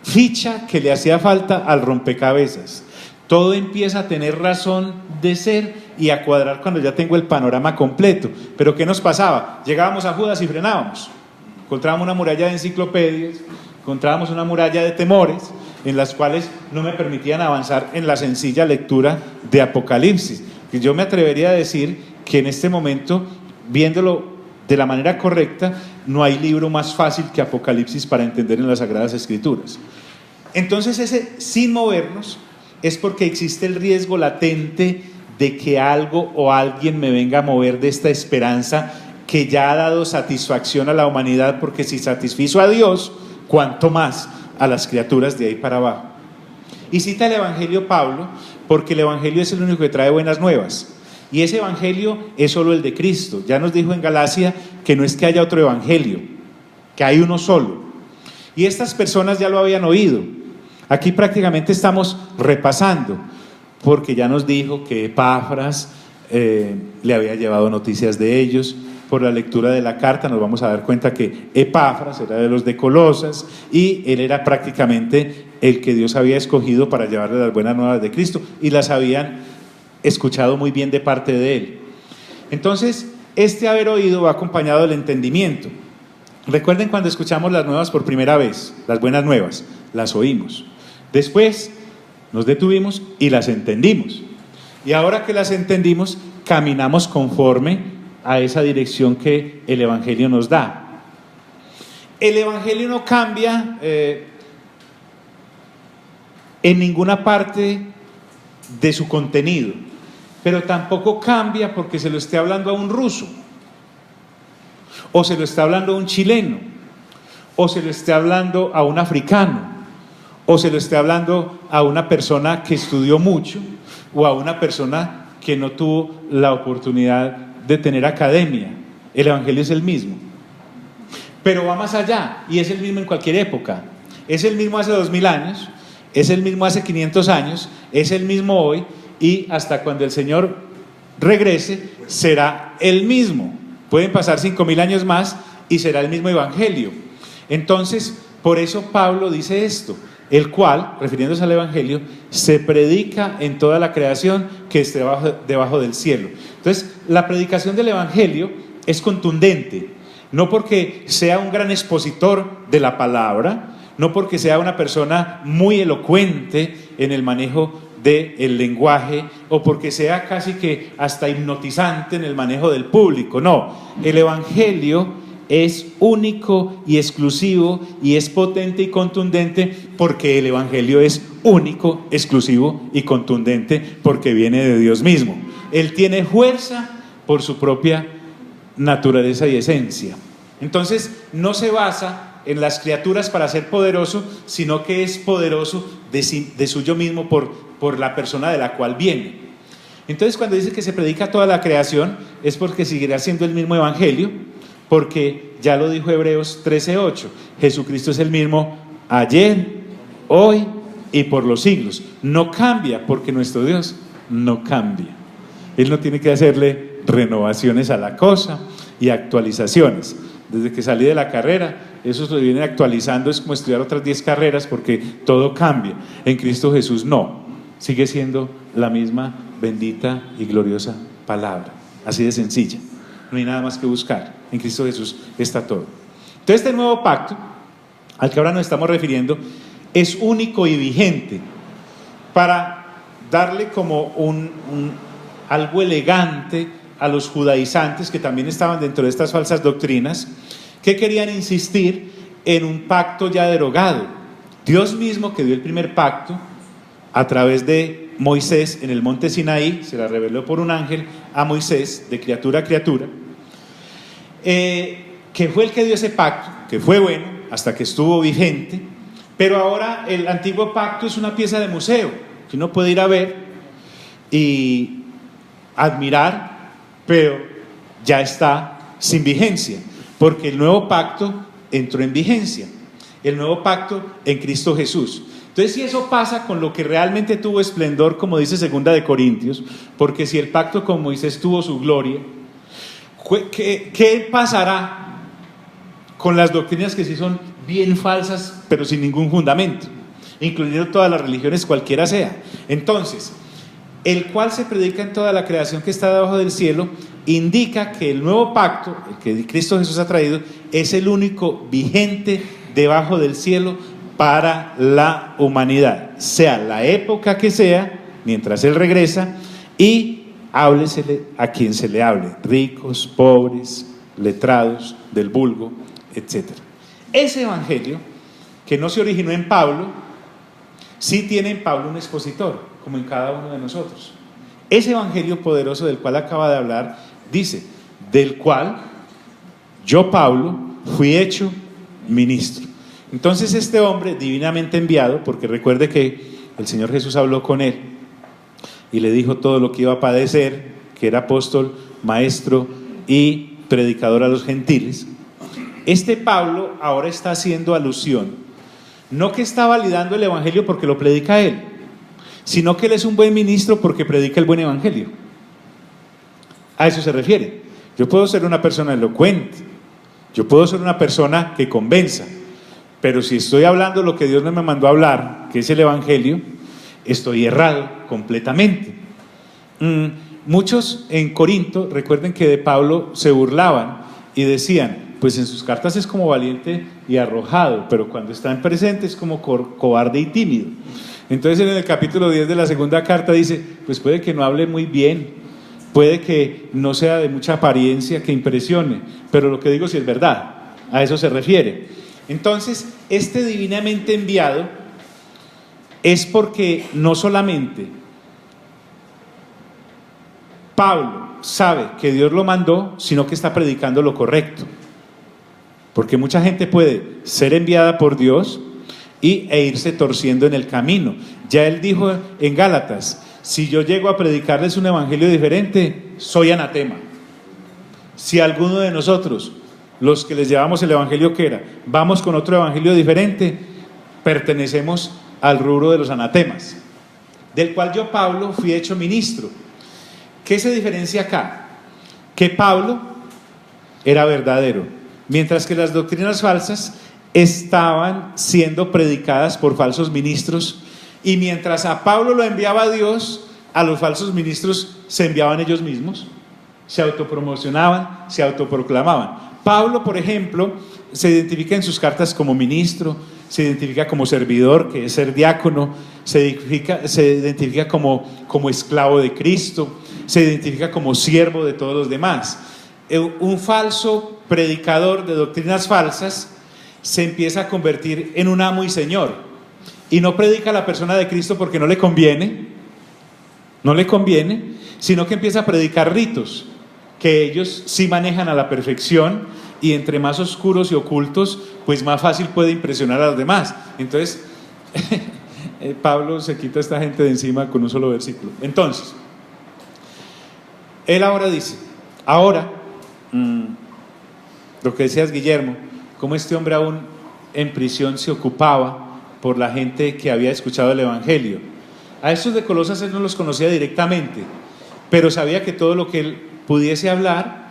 ficha que le hacía falta al rompecabezas. Todo empieza a tener razón de ser y a cuadrar cuando ya tengo el panorama completo. Pero ¿qué nos pasaba? Llegábamos a Judas y frenábamos. Encontrábamos una muralla de enciclopedias, encontrábamos una muralla de temores, en las cuales no me permitían avanzar en la sencilla lectura de Apocalipsis. Y yo me atrevería a decir que en este momento, viéndolo de la manera correcta, no hay libro más fácil que Apocalipsis para entender en las Sagradas Escrituras. Entonces ese sin movernos es porque existe el riesgo latente de que algo o alguien me venga a mover de esta esperanza que ya ha dado satisfacción a la humanidad, porque si satisfizo a Dios, cuánto más a las criaturas de ahí para abajo. Y cita el Evangelio Pablo, porque el Evangelio es el único que trae buenas nuevas. Y ese evangelio es solo el de Cristo. Ya nos dijo en Galacia que no es que haya otro evangelio, que hay uno solo. Y estas personas ya lo habían oído. Aquí prácticamente estamos repasando, porque ya nos dijo que Epafras le había llevado noticias de ellos, por la lectura de la carta nos vamos a dar cuenta que Epafras era de los de Colosas y él era prácticamente el que Dios había escogido para llevarle las buenas nuevas de Cristo y las habían escuchado muy bien de parte de él. Entonces, este haber oído va acompañado del entendimiento. Recuerden cuando escuchamos las nuevas por primera vez, las buenas nuevas, las oímos. Después nos detuvimos y las entendimos. Y ahora que las entendimos, caminamos conforme a esa dirección que el Evangelio nos da. El Evangelio no cambia en ninguna parte de su contenido, pero tampoco cambia porque se lo esté hablando a un ruso, o se lo está hablando a un chileno, o se lo esté hablando a un africano, o se lo esté hablando a una persona que estudió mucho, o a una persona que no tuvo la oportunidad de tener academia. El Evangelio es el mismo, pero va más allá y es el mismo en cualquier época. Es el mismo hace 2000 años, es el mismo hace 500 años, es el mismo hoy y hasta cuando el Señor regrese será el mismo. Pueden pasar 5000 años más y será el mismo Evangelio. Entonces, por eso Pablo dice esto, el cual, refiriéndose al Evangelio, se predica en toda la creación que esté debajo del cielo. Entonces, la predicación del Evangelio es contundente, no porque sea un gran expositor de la palabra, no porque sea una persona muy elocuente en el manejo del lenguaje, o porque sea casi que hasta hipnotizante en el manejo del público. No, el Evangelio es único y exclusivo y es potente y contundente porque el Evangelio es único, exclusivo y contundente porque viene de Dios mismo. Él tiene fuerza por su propia naturaleza y esencia. Entonces no se basa en las criaturas para ser poderoso, sino que es poderoso de suyo mismo por la persona de la cual viene. Entonces cuando dice que se predica a toda la creación es porque seguirá siendo el mismo Evangelio, porque ya lo dijo Hebreos 13:8, Jesucristo es el mismo ayer, hoy y por los siglos. No cambia porque nuestro Dios no cambia. Él no tiene que hacerle renovaciones a la cosa y actualizaciones. Desde que salí de la carrera, eso se viene actualizando, es como estudiar otras 10 carreras porque todo cambia. En Cristo Jesús no, sigue siendo la misma bendita y gloriosa palabra, así de sencilla. No hay nada más que buscar, en Cristo Jesús está todo. Entonces este nuevo pacto, al que ahora nos estamos refiriendo, es único y vigente para darle como algo elegante a los judaizantes que también estaban dentro de estas falsas doctrinas, que querían insistir en un pacto ya derogado. Dios mismo, que dio el primer pacto a través de Moisés en el monte Sinaí, se la reveló por un ángel a Moisés, de criatura a criatura, que fue el que dio ese pacto, que fue bueno hasta que estuvo vigente, pero ahora el antiguo pacto es una pieza de museo que uno puede ir a ver y admirar, pero ya está sin vigencia, porque el nuevo pacto entró en vigencia, el nuevo pacto en Cristo Jesús. Entonces, si eso pasa con lo que realmente tuvo esplendor, como dice 2 de Corintios, porque si el pacto con Moisés tuvo su gloria, ¿qué pasará con las doctrinas que sí son bien falsas, pero sin ningún fundamento, incluyendo todas las religiones, cualquiera sea? Entonces, el cual se predica en toda la creación que está debajo del cielo, indica que el nuevo pacto, el que Cristo Jesús ha traído, es el único vigente debajo del cielo para la humanidad, sea la época que sea, mientras Él regresa, y háblesele a quien se le hable, ricos, pobres, letrados, del vulgo, etc. Ese evangelio, que no se originó en Pablo, sí tiene en Pablo un expositor, como en cada uno de nosotros. Ese evangelio poderoso del cual acaba de hablar, dice, del cual yo, Pablo, fui hecho ministro. Entonces este hombre divinamente enviado, porque recuerde que el Señor Jesús habló con él y le dijo todo lo que iba a padecer, que era apóstol, maestro y predicador a los gentiles. Este Pablo ahora está haciendo alusión, no que está validando el evangelio porque lo predica él, sino que él es un buen ministro porque predica el buen evangelio. A eso se refiere. Yo puedo ser una persona elocuente, yo puedo ser una persona que convenza, pero si estoy hablando lo que Dios no me mandó a hablar, que es el Evangelio, estoy errado completamente. Muchos en Corinto, recuerden que de Pablo se burlaban y decían, pues en sus cartas es como valiente y arrojado, pero cuando está en presente es como cobarde y tímido. Entonces en el capítulo 10 de la segunda carta dice, pues puede que no hable muy bien, puede que no sea de mucha apariencia, que impresione, pero lo que digo sí es verdad, a eso se refiere. Entonces, este divinamente enviado es porque no solamente Pablo sabe que Dios lo mandó, sino que está predicando lo correcto. Porque mucha gente puede ser enviada por Dios e irse torciendo en el camino. Ya él dijo en Gálatas, si yo llego a predicarles un evangelio diferente, soy anatema. Si alguno de nosotros, los que les llevamos el evangelio que era, vamos con otro evangelio diferente, pertenecemos al rubro de los anatemas, del cual yo, Pablo, fui hecho ministro. ¿Qué se diferencia acá? Que Pablo era verdadero, mientras que las doctrinas falsas estaban siendo predicadas por falsos ministros, y mientras a Pablo lo enviaba Dios, a los falsos ministros se enviaban ellos mismos, se autopromocionaban, se autoproclamaban. Pablo, por ejemplo, se identifica en sus cartas como ministro, se identifica como servidor, que es ser diácono, se identifica como esclavo de Cristo, se identifica como siervo de todos los demás. Un falso predicador de doctrinas falsas se empieza a convertir en un amo y señor, y no predica a la persona de Cristo porque no le conviene, sino que empieza a predicar ritos que ellos sí manejan a la perfección, y entre más oscuros y ocultos, pues más fácil puede impresionar a los demás. Entonces Pablo se quita a esta gente de encima con un solo versículo. Entonces él ahora dice, lo que decías, Guillermo, cómo este hombre aún en prisión se ocupaba por la gente que había escuchado el evangelio. A estos de Colosas él no los conocía directamente, pero sabía que todo lo que él pudiese hablar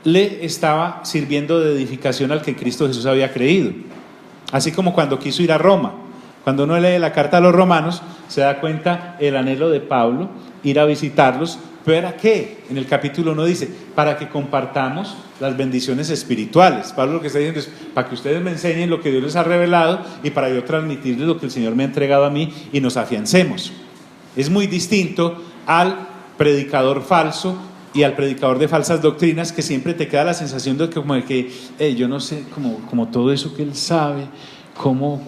le estaba sirviendo de edificación al que Cristo Jesús había creído. Así como cuando quiso ir a Roma, cuando uno lee la carta a los romanos, se da cuenta el anhelo de Pablo, ir a visitarlos. ¿Pero era qué? En el capítulo 1 dice, para que compartamos las bendiciones espirituales. Pablo lo que está diciendo es, para que ustedes me enseñen lo que Dios les ha revelado, y para yo transmitirles lo que el Señor me ha entregado a mí, y nos afiancemos. Es muy distinto al predicador falso y al predicador de falsas doctrinas, que siempre te queda la sensación de que yo no sé, como todo eso que él sabe,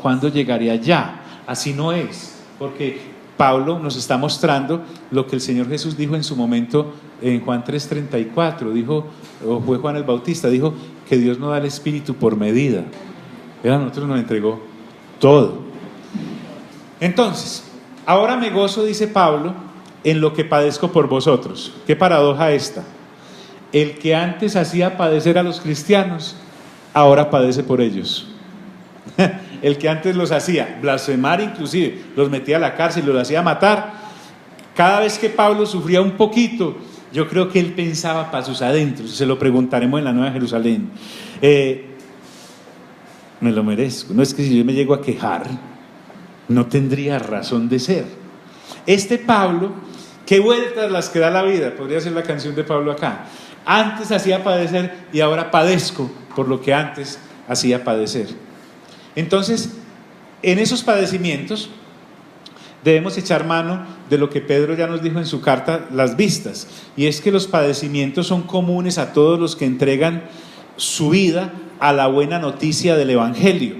¿cuándo llegaría allá? Así no es, porque Pablo nos está mostrando lo que el Señor Jesús dijo en su momento en Juan 3:34, o fue Juan el Bautista, dijo que Dios no da el Espíritu por medida. Él a nosotros nos entregó todo. Entonces, ahora me gozo, dice Pablo, en lo que padezco por vosotros. Qué paradoja esta. El que antes hacía padecer a los cristianos, ahora padece por ellos. El que antes los hacía blasfemar, inclusive los metía a la cárcel y los hacía matar, cada vez que Pablo sufría un poquito, yo creo que él pensaba para sus adentros, se lo preguntaremos en la Nueva Jerusalén, me lo merezco. No es que si yo me llego a quejar, no tendría razón de ser. Este Pablo, qué vueltas las que da la vida, podría ser la canción de Pablo acá. Antes hacía padecer y ahora padezco por lo que antes hacía padecer. Entonces, en esos padecimientos debemos echar mano de lo que Pedro ya nos dijo en su carta, las vistas, y es que los padecimientos son comunes a todos los que entregan su vida a la buena noticia del Evangelio,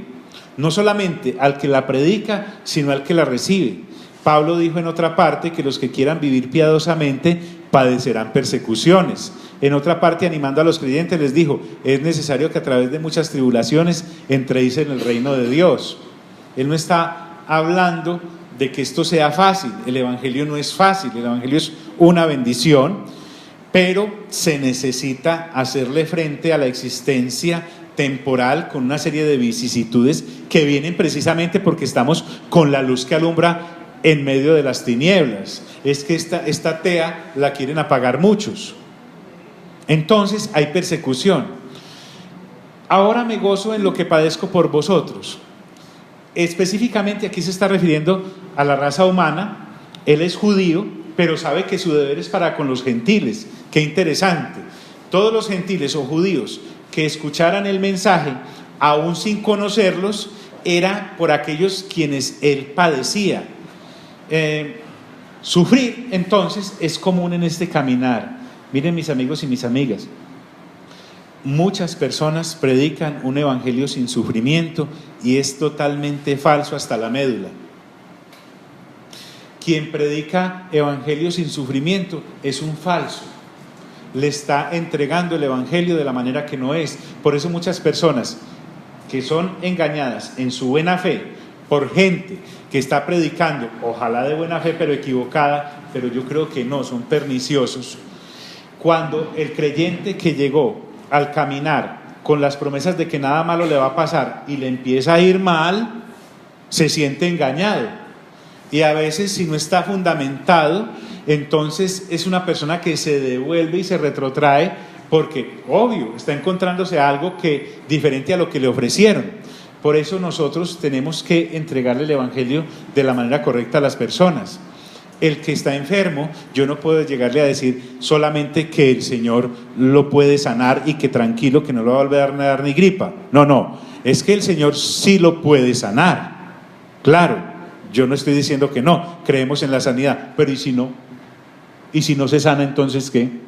no solamente al que la predica, sino al que la recibe. Pablo dijo en otra parte que los que quieran vivir piadosamente padecerán persecuciones. En otra parte, animando a los creyentes, les dijo, es necesario que a través de muchas tribulaciones entréis en el reino de Dios. Él no está hablando de que esto sea fácil. El evangelio no es fácil, el evangelio es una bendición, pero se necesita hacerle frente a la existencia temporal con una serie de vicisitudes que vienen precisamente porque estamos con la luz que alumbra en medio de las tinieblas. Es que esta tea la quieren apagar muchos. Entonces hay persecución. Ahora me gozo en lo que padezco por vosotros. Específicamente aquí se está refiriendo a la raza humana. Él es judío, pero sabe que su deber es para con los gentiles. Qué interesante. Todos los gentiles o judíos que escucharan el mensaje, aún sin conocerlos, era por aquellos quienes él padecía. Sufrir, entonces, es común en este caminar. Miren, mis amigos y mis amigas, muchas personas predican un evangelio sin sufrimiento y es totalmente falso hasta la médula. Quien predica evangelio sin sufrimiento es un falso. Le está entregando el evangelio de la manera que no es. Por eso muchas personas que son engañadas en su buena fe por gente que está predicando, ojalá de buena fe pero equivocada, pero yo creo que no, son perniciosos. Cuando el creyente que llegó al caminar con las promesas de que nada malo le va a pasar y le empieza a ir mal, se siente engañado. Y a veces, si no está fundamentado, entonces es una persona que se devuelve y se retrotrae porque, obvio, está encontrándose algo que diferente a lo que le ofrecieron. Por eso nosotros tenemos que entregarle el evangelio de la manera correcta a las personas. El que está enfermo, yo no puedo llegarle a decir solamente que el Señor lo puede sanar y que tranquilo, que no lo va a volver a dar ni gripa. No, es que el Señor sí lo puede sanar. Claro, yo no estoy diciendo que no, creemos en la sanidad, pero ¿y si no? ¿Y si no se sana, entonces qué?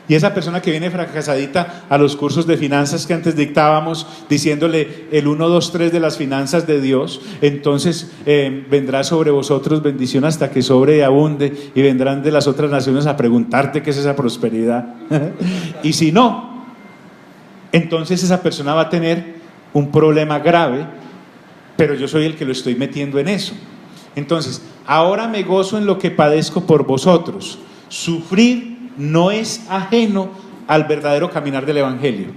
Y esa persona que viene fracasadita a los cursos de finanzas que antes dictábamos, diciéndole el 1, 2, 3 de las finanzas de Dios, entonces vendrá sobre vosotros bendición hasta que sobre y abunde, y vendrán de las otras naciones a preguntarte qué es esa prosperidad. Y si no, entonces esa persona va a tener un problema grave, pero yo soy el que lo estoy metiendo en eso. Entonces, ahora me gozo en lo que padezco por vosotros. Sufrir no es ajeno al verdadero caminar del evangelio.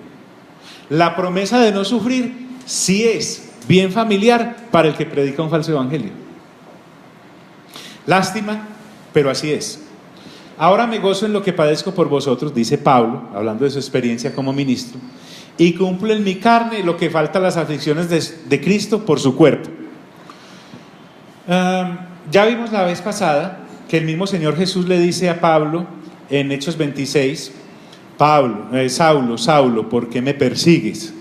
La promesa de no sufrir sí es bien familiar para el que predica un falso evangelio. Lástima, pero así es. Ahora me gozo en lo que padezco por vosotros, dice Pablo, hablando de su experiencia como ministro, y cumplo en mi carne lo que falta a las aflicciones de Cristo por su cuerpo. Ya vimos la vez pasada que el mismo Señor Jesús le dice a Pablo en Hechos 26, Saulo, Saulo, ¿por qué me persigues?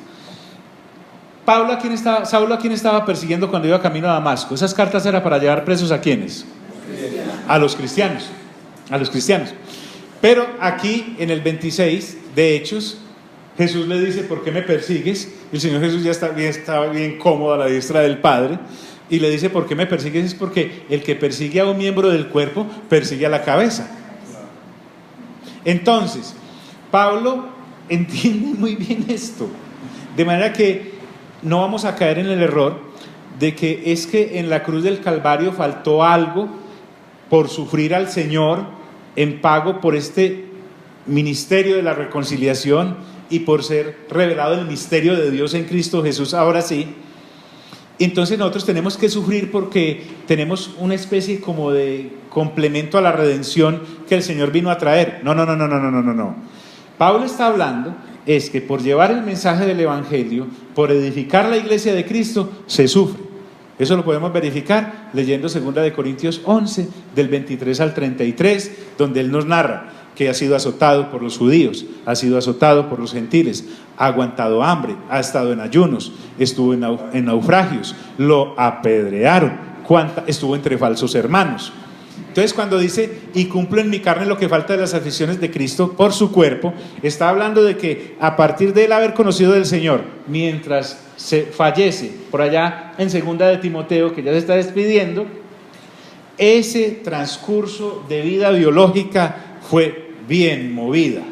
Saulo, ¿a quién estaba persiguiendo cuando iba camino a Damasco? Esas cartas eran para llevar presos ¿a quiénes? A los cristianos. Pero aquí en el 26 de Hechos, Jesús le dice, ¿por qué me persigues? Y el Señor Jesús ya estaba bien cómodo a la diestra del Padre, y le dice, ¿por qué me persigues? Es porque el que persigue a un miembro del cuerpo, persigue a la cabeza. Entonces, Pablo entiende muy bien esto, de manera que no vamos a caer en el error de que es que en la cruz del Calvario faltó algo por sufrir al Señor en pago por este ministerio de la reconciliación y por ser revelado el misterio de Dios en Cristo Jesús, ahora sí. Entonces nosotros tenemos que sufrir porque tenemos una especie como de complemento a la redención que el Señor vino a traer. No. Pablo está hablando es que por llevar el mensaje del evangelio, por edificar la iglesia de Cristo, se sufre. Eso lo podemos verificar leyendo 2 de Corintios 11, del 23 al 33, donde él nos narra que ha sido azotado por los judíos, ha sido azotado por los gentiles, ha aguantado hambre, ha estado en ayunos, estuvo en naufragios, lo apedrearon, estuvo entre falsos hermanos. Entonces cuando dice, y cumplo en mi carne lo que falta de las aflicciones de Cristo por su cuerpo, está hablando de que a partir de él haber conocido del Señor, mientras se fallece, por allá en 2 de Timoteo, que ya se está despidiendo, ese transcurso de vida biológica fue bien movida.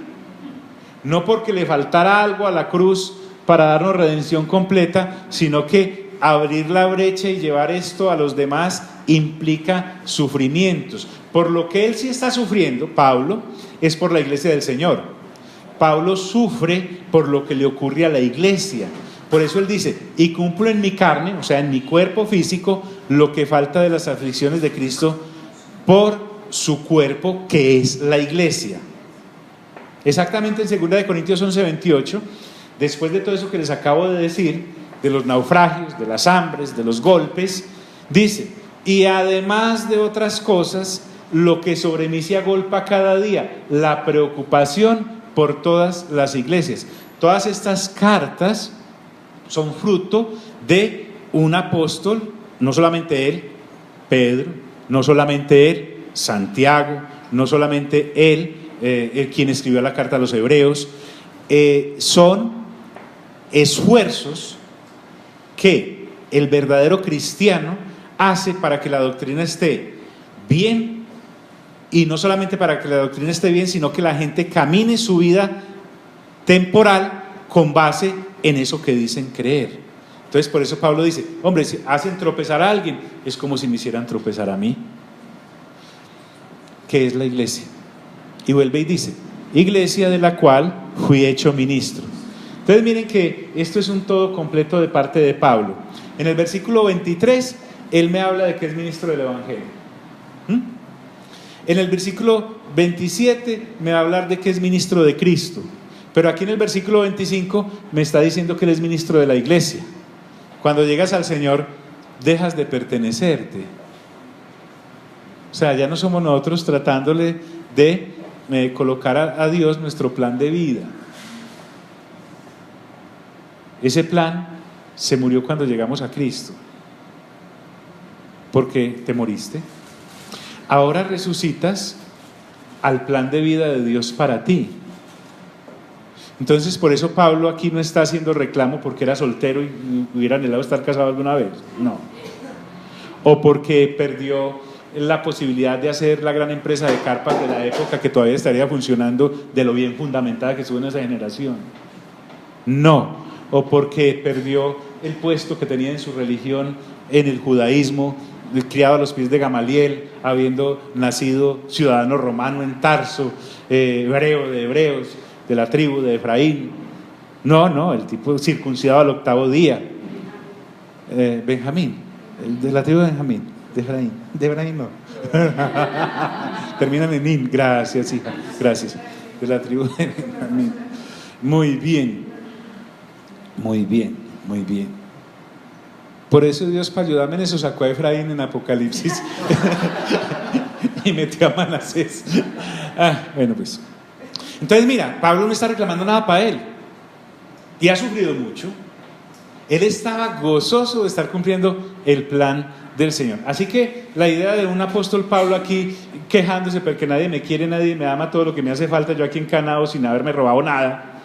No porque le faltara algo a la cruz para darnos redención completa, sino que abrir la brecha y llevar esto a los demás implica sufrimientos. Por lo que él sí está sufriendo, Pablo, es por la iglesia del Señor. Pablo sufre por lo que le ocurre a la iglesia. Por eso él dice, y cumplo en mi carne, o sea, en mi cuerpo físico, lo que falta de las aflicciones de Cristo por su cuerpo, que es la iglesia. Exactamente en 2 Corintios 11:28, después de todo eso que les acabo de decir, de los naufragios, de las hambres, de los golpes, dice: y además de otras cosas, lo que sobre mí se agolpa cada día, la preocupación por todas las iglesias. Todas estas cartas son fruto de un apóstol, no solamente él, Pedro, no solamente él, Santiago, no solamente él, quien escribió la carta a los hebreos. Son esfuerzos que el verdadero cristiano hace para que la doctrina esté bien, y no solamente para que la doctrina esté bien, sino que la gente camine su vida temporal con base en eso que dicen creer. Entonces por eso Pablo dice: hombre, si hacen tropezar a alguien, es como si me hicieran tropezar a mí. ¿Qué es la iglesia? Y vuelve y dice: iglesia de la cual fui hecho ministro. Entonces miren que esto es un todo completo de parte de Pablo. En el versículo 23 él me habla de que es ministro del evangelio. En el versículo 27 me va a hablar de que es ministro de Cristo. Pero aquí en el versículo 25 me está diciendo que él es ministro de la iglesia. Cuando llegas al Señor, dejas de pertenecerte. O sea, ya no somos nosotros tratándole de colocar a Dios nuestro plan de vida. Ese plan se murió cuando llegamos a Cristo, porque te moriste. Ahora resucitas al plan de vida de Dios para ti. Entonces por eso Pablo aquí no está haciendo reclamo porque era soltero y hubiera anhelado estar casado alguna vez, no, o porque perdió la posibilidad de hacer la gran empresa de carpas de la época, que todavía estaría funcionando de lo bien fundamentada que estuvo en esa generación, no, o porque perdió el puesto que tenía en su religión, en el judaísmo, criado a los pies de Gamaliel, habiendo nacido ciudadano romano en Tarso, hebreo de hebreos, de la tribu de Efraín. No, el tipo circuncidado al 8º día. Benjamín, de la tribu de Benjamín, de Efraín no. Terminan en in, gracias hija, gracias. De la tribu de Benjamín. Muy bien. Por eso Dios, para ayudarme en eso, sacó a Efraín en Apocalipsis y metió a Manasés. Bueno, pues entonces mira, Pablo no está reclamando nada para él y ha sufrido mucho. Él estaba gozoso de estar cumpliendo el plan del Señor. Así que la idea de un apóstol Pablo aquí quejándose porque nadie me quiere, nadie me ama, todo lo que me hace falta, yo aquí encanado sin haberme robado nada,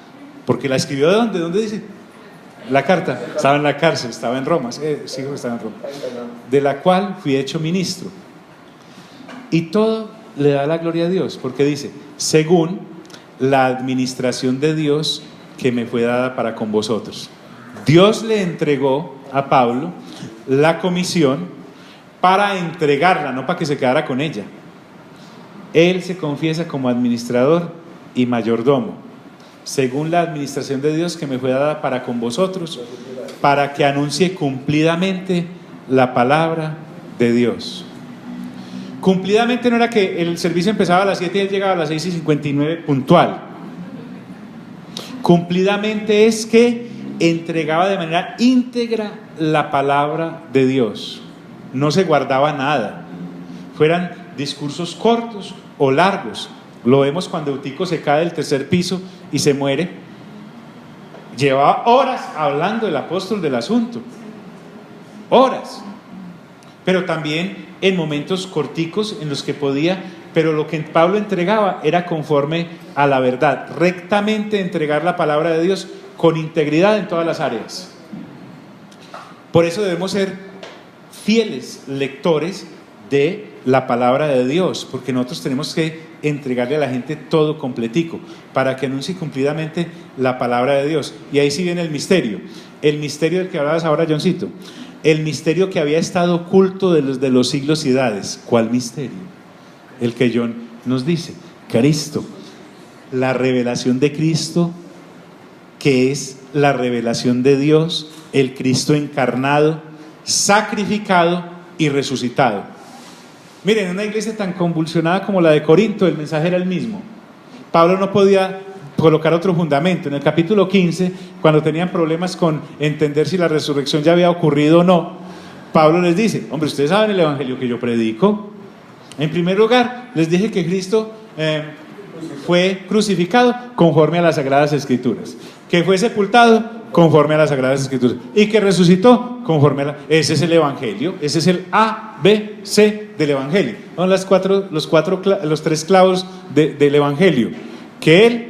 porque la escribió ¿de dónde? ¿Dónde dice? La carta, estaba en la cárcel, estaba en Roma, sí, estaba en Roma, de la cual fui hecho ministro. Y todo le da la gloria a Dios, porque dice: según la administración de Dios que me fue dada para con vosotros. Dios le entregó a Pablo la comisión para entregarla, no para que se quedara con ella. Él se confiesa como administrador y mayordomo, según la administración de Dios que me fue dada para con vosotros, para que anuncie cumplidamente la palabra de Dios. Cumplidamente no era que el servicio empezaba a las 7 y él llegaba a las 6:59 puntual. Cumplidamente es que entregaba de manera íntegra la palabra de Dios. No se guardaba nada, fueran discursos cortos o largos. Lo vemos cuando Eutico se cae del 3er piso y se muere. Llevaba horas hablando el apóstol del asunto, horas, pero también en momentos corticos en los que podía, pero lo que Pablo entregaba era conforme a la verdad, rectamente entregar la palabra de Dios con integridad en todas las áreas. Por eso debemos ser fieles lectores de la palabra de Dios, porque nosotros tenemos que entregarle a la gente todo completico para que anuncie cumplidamente la palabra de Dios. Y ahí sí viene el misterio del que hablabas ahora, Johncito, el misterio que había estado oculto desde los siglos y edades. ¿Cuál misterio? El que John nos dice: Cristo, la revelación de Cristo, que es la revelación de Dios, el Cristo encarnado, sacrificado y resucitado. Miren, en una iglesia tan convulsionada como la de Corinto, el mensaje era el mismo. Pablo no podía colocar otro fundamento. En el capítulo 15, cuando tenían problemas con entender si la resurrección ya había ocurrido o no, Pablo les dice: hombre, ustedes saben el evangelio que yo predico. En primer lugar, les dije que Cristo fue crucificado conforme a las Sagradas Escrituras, que fue sepultado conforme a las Sagradas Escrituras y que resucitó conforme a Ese es el evangelio, ese es el A, B, C del evangelio. Son los tres clavos del evangelio: que Él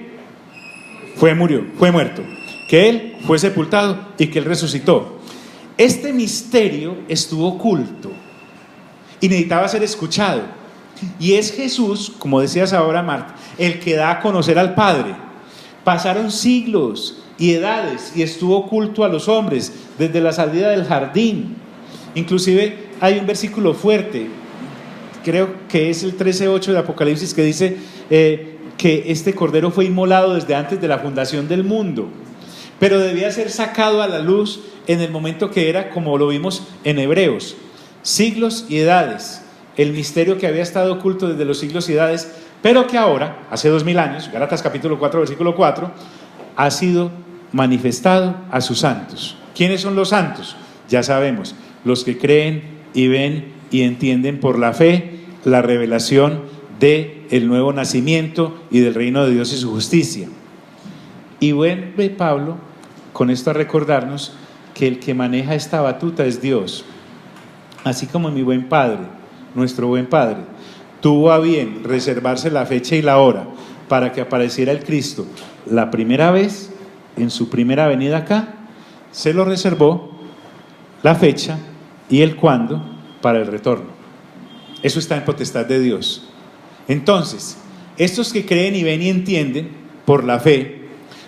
fue muerto, que Él fue sepultado y que Él resucitó. Este misterio estuvo oculto y necesitaba ser escuchado, y es Jesús, como decías ahora, Marta, el que da a conocer al Padre. Pasaron siglos y edades y estuvo oculto a los hombres desde la salida del jardín. Inclusive hay un versículo fuerte, creo que es el 13:8 de Apocalipsis, que dice que este cordero fue inmolado desde antes de la fundación del mundo, pero debía ser sacado a la luz en el momento que era, como lo vimos en Hebreos. Siglos y edades, el misterio que había estado oculto desde los siglos y edades, pero que ahora, hace 2000 años, Gálatas capítulo 4, versículo 4, ha sido manifestado a sus santos. ¿Quiénes son los santos? Ya sabemos: los que creen y ven y entienden por la fe la revelación del nuevo nacimiento y del reino de Dios y su justicia. Y vuelve Pablo con esto a recordarnos que el que maneja esta batuta es Dios. Así como mi buen Padre, nuestro buen Padre, tuvo a bien reservarse la fecha y la hora para que apareciera el Cristo la primera vez, en su primera venida acá, se lo reservó la fecha y el cuándo para el retorno. Eso está en potestad de Dios. Entonces, estos que creen y ven y entienden por la fe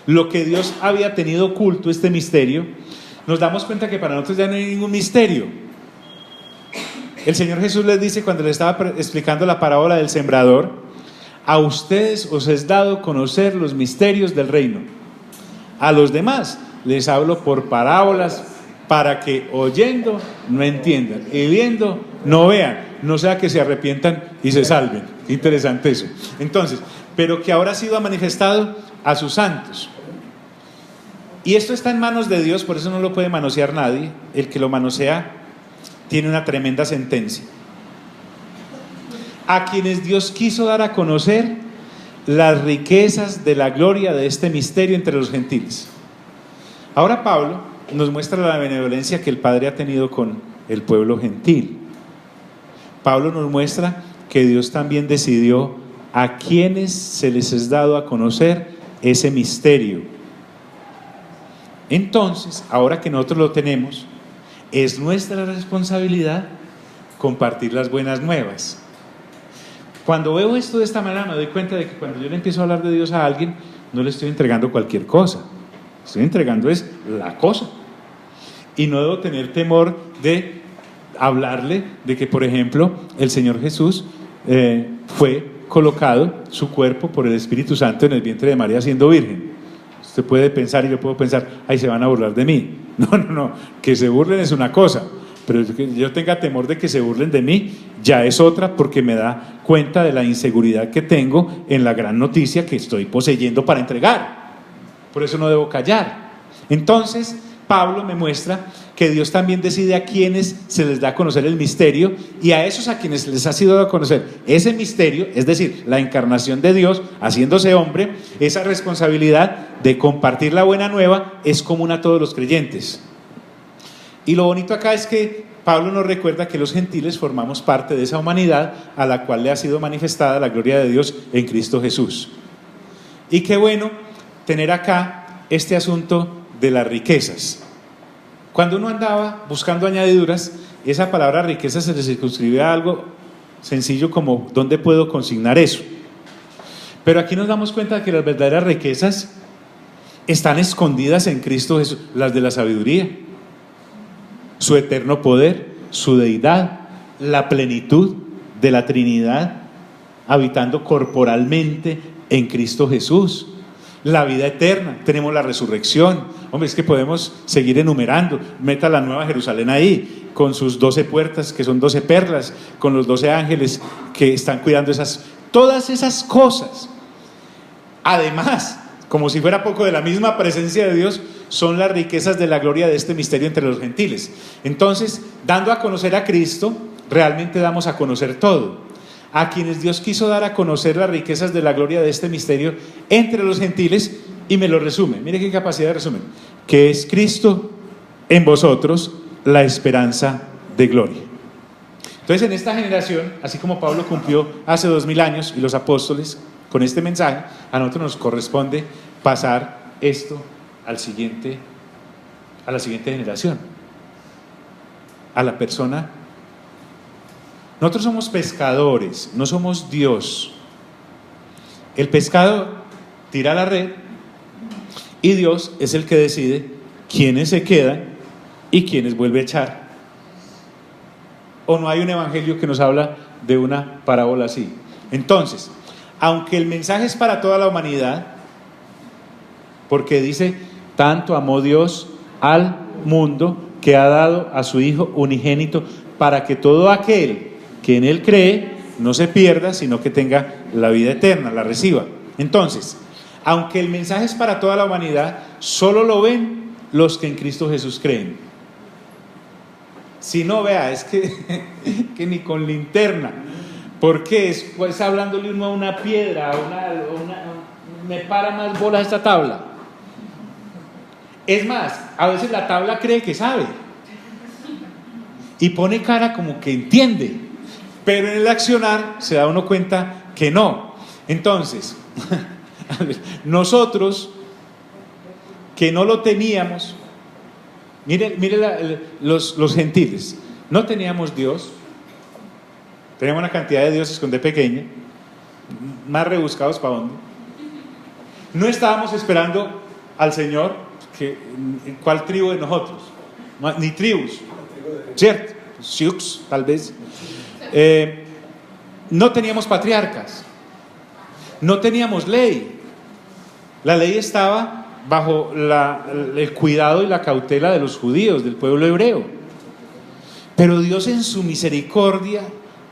lo que Dios había tenido oculto, este misterio, nos damos cuenta que para nosotros ya no hay ningún misterio. El Señor Jesús les dice, cuando les estaba explicando la parábola del sembrador: a ustedes os es dado conocer los misterios del reino. A los demás les hablo por parábolas, para que oyendo no entiendan y viendo no vean, no sea que se arrepientan y se salven. Interesante eso. Entonces, pero que ahora ha sido manifestado a sus santos. Y esto está en manos de Dios, por eso no lo puede manosear nadie. El que lo manosea tiene una tremenda sentencia. A quienes Dios quiso dar a conocer las riquezas de la gloria de este misterio entre los gentiles. Ahora Pablo nos muestra la benevolencia que el Padre ha tenido con el pueblo gentil. Pablo nos muestra que Dios también decidió a quienes se les es dado a conocer ese misterio. Entonces, ahora que nosotros lo tenemos, es nuestra responsabilidad compartir las buenas nuevas. Cuando veo esto de esta manera, me doy cuenta de que cuando yo le empiezo a hablar de Dios a alguien, no le estoy entregando cualquier cosa. Estoy entregando es la cosa. Y no debo tener temor de hablarle de que, por ejemplo, el Señor Jesús fue colocado su cuerpo por el Espíritu Santo en el vientre de María siendo virgen. Usted puede pensar, y yo puedo pensar: ay, se van a burlar de mí. No, que se burlen es una cosa, pero que yo tenga temor de que se burlen de mí ya es otra, porque me da cuenta de la inseguridad que tengo en la gran noticia que estoy poseyendo para entregar. Por eso no debo callar. Entonces Pablo me muestra que Dios también decide a quienes se les da a conocer el misterio, y a esos a quienes les ha sido dado a conocer ese misterio, es decir, la encarnación de Dios haciéndose hombre, esa responsabilidad de compartir la buena nueva es común a todos los creyentes. Y lo bonito acá es que Pablo nos recuerda que los gentiles formamos parte de esa humanidad a la cual le ha sido manifestada la gloria de Dios en Cristo Jesús. Y qué bueno tener acá este asunto de las riquezas. Cuando uno andaba buscando añadiduras, esa palabra riqueza se le circunscribía a algo sencillo como ¿dónde puedo consignar eso? Pero aquí nos damos cuenta de que las verdaderas riquezas están escondidas en Cristo Jesús, las de la sabiduría, su eterno poder, su deidad, la plenitud de la Trinidad habitando corporalmente en Cristo Jesús, la vida eterna, tenemos la resurrección. Hombre, es que podemos seguir enumerando. Meta la Nueva Jerusalén ahí, con sus 12 puertas, que son 12 perlas, con los 12 ángeles que están cuidando todas esas cosas. Además, como si fuera poco, de la misma presencia de Dios, son las riquezas de la gloria de este misterio entre los gentiles. Entonces, dando a conocer a Cristo, realmente damos a conocer todo. A quienes Dios quiso dar a conocer las riquezas de la gloria de este misterio entre los gentiles, y me lo resume, mire qué capacidad de resumen, que es Cristo en vosotros, la esperanza de gloria. Entonces, en esta generación, así como Pablo cumplió hace 2000 años y los apóstoles con este mensaje, a nosotros nos corresponde pasar esto a la siguiente generación, a la persona. Nosotros somos pescadores, no somos Dios. El pescado tira la red y Dios es el que decide quiénes se quedan y quiénes vuelve a echar. ¿O no hay un evangelio que nos habla de una parábola así? Entonces, aunque el mensaje es para toda la humanidad, porque dice, tanto amó Dios al mundo que ha dado a su Hijo unigénito, para que todo aquel que en Él cree no se pierda, sino que tenga la vida eterna, la reciba. Entonces, aunque el mensaje es para toda la humanidad, solo lo ven los que en Cristo Jesús creen. Si no, vea, es que ni con linterna. ¿Por qué? Es hablándole uno a una piedra, me para más bolas esta tabla. Es más, a veces la tabla cree que sabe y pone cara como que entiende, pero en el accionar se da uno cuenta que no. Entonces, nosotros que no lo teníamos, mire los gentiles, no teníamos Dios, teníamos una cantidad de dioses con D pequeña, más rebuscados para dónde. No estábamos esperando al Señor, ¿cuál tribu de nosotros? Ni tribus, ¿cierto? Sioux, tal vez. No teníamos patriarcas, no teníamos ley. La ley estaba bajo el cuidado y la cautela de los judíos, del pueblo hebreo. Pero Dios, en su misericordia,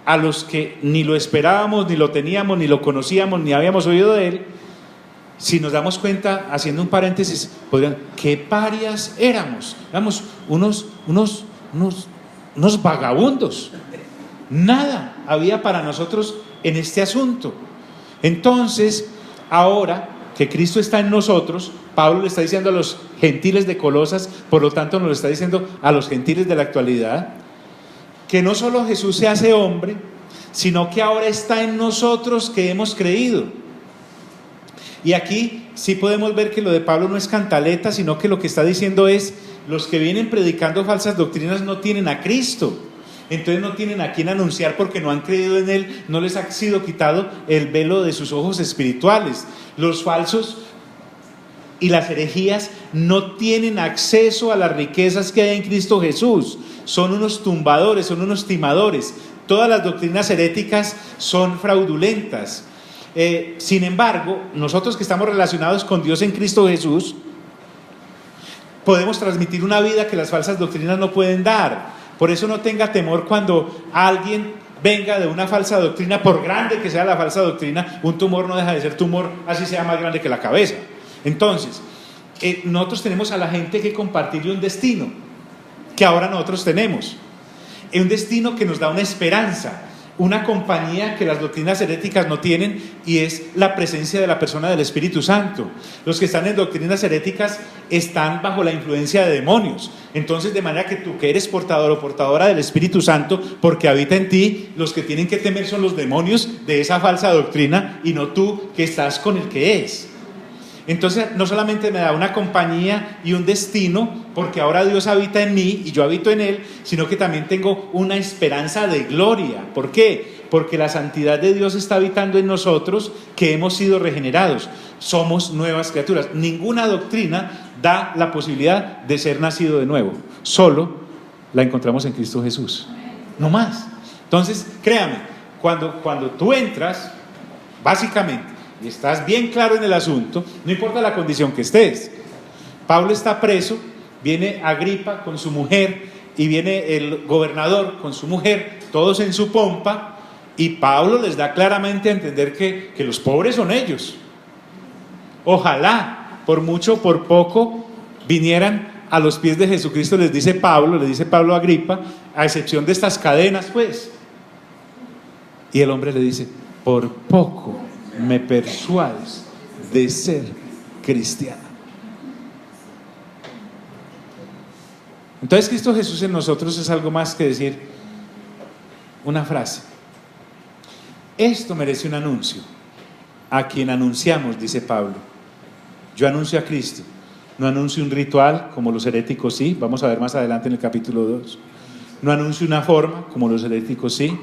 a los que ni lo esperábamos, ni lo teníamos, ni lo conocíamos, ni habíamos oído de Él, si nos damos cuenta, haciendo un paréntesis, podrían, qué parias éramos unos vagabundos. Nada había para nosotros en este asunto. Entonces, ahora que Cristo está en nosotros, Pablo le está diciendo a los gentiles de Colosas, por lo tanto nos lo está diciendo a los gentiles de la actualidad, que no solo Jesús se hace hombre, sino que ahora está en nosotros que hemos creído. Y aquí sí podemos ver que lo de Pablo no es cantaleta, sino que lo que está diciendo es, los que vienen predicando falsas doctrinas no tienen a Cristo, entonces no tienen a quien anunciar porque no han creído en Él, no les ha sido quitado el velo de sus ojos espirituales. Los falsos y las herejías no tienen acceso a las riquezas que hay en Cristo Jesús, son unos tumbadores, son unos timadores. Todas las doctrinas heréticas son fraudulentas. Sin embargo, nosotros que estamos relacionados con Dios en Cristo Jesús, podemos transmitir una vida que las falsas doctrinas no pueden dar. Por eso no tenga temor cuando alguien venga de una falsa doctrina, por grande que sea la falsa doctrina. Un tumor no deja de ser tumor, así sea más grande que la cabeza. Entonces, nosotros tenemos a la gente que compartirle un destino que ahora nosotros tenemos, un destino que nos da una esperanza, una compañía que las doctrinas heréticas no tienen, y es la presencia de la persona del Espíritu Santo. Los que están en doctrinas heréticas están bajo la influencia de demonios. Entonces, de manera que tú que eres portador o portadora del Espíritu Santo, porque habita en ti, los que tienen que temer son los demonios de esa falsa doctrina, y no tú que estás con el que es. Entonces, no solamente me da una compañía y un destino, porque ahora Dios habita en mí y yo habito en Él, sino que también tengo una esperanza de gloria. ¿Por qué? Porque la santidad de Dios está habitando en nosotros, que hemos sido regenerados. Somos nuevas criaturas. Ninguna doctrina da la posibilidad de ser nacido de nuevo. Solo la encontramos en Cristo Jesús. No más. Entonces, créame, cuando tú entras, básicamente, y estás bien claro en el asunto, no importa la condición que estés. Pablo está preso, viene Agripa con su mujer y viene el gobernador con su mujer, todos en su pompa, y Pablo les da claramente a entender que los pobres son ellos. Ojalá, por mucho, por poco, vinieran a los pies de Jesucristo, le dice Pablo a Agripa, a excepción de estas cadenas, pues. Y el hombre le dice: por poco me persuades de ser cristiano. Entonces Cristo Jesús en nosotros es algo más que decir una frase. Esto merece un anuncio. A quien anunciamos, dice Pablo. Yo anuncio a Cristo. No anuncio un ritual como los heréticos sí. Vamos a ver más adelante en el capítulo 2. No anuncio una forma como los heréticos sí.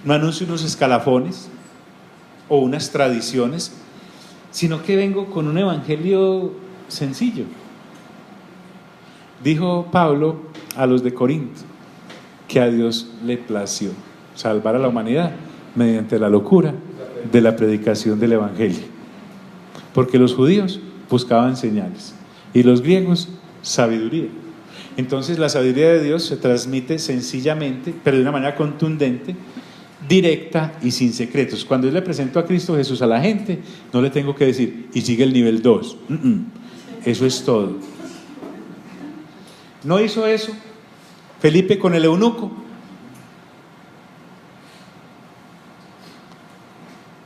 No anuncio unos escalafones o unas tradiciones, sino que vengo con un evangelio sencillo. Dijo Pablo a los de Corinto que a Dios le plació salvar a la humanidad mediante la locura de la predicación del evangelio, porque los judíos buscaban señales y los griegos sabiduría. Entonces la sabiduría de Dios se transmite sencillamente, pero de una manera contundente, directa y sin secretos. Cuando yo le presento a Cristo Jesús a la gente, no le tengo que decir: y sigue el nivel 2. Eso es todo. ¿No hizo eso Felipe con el eunuco?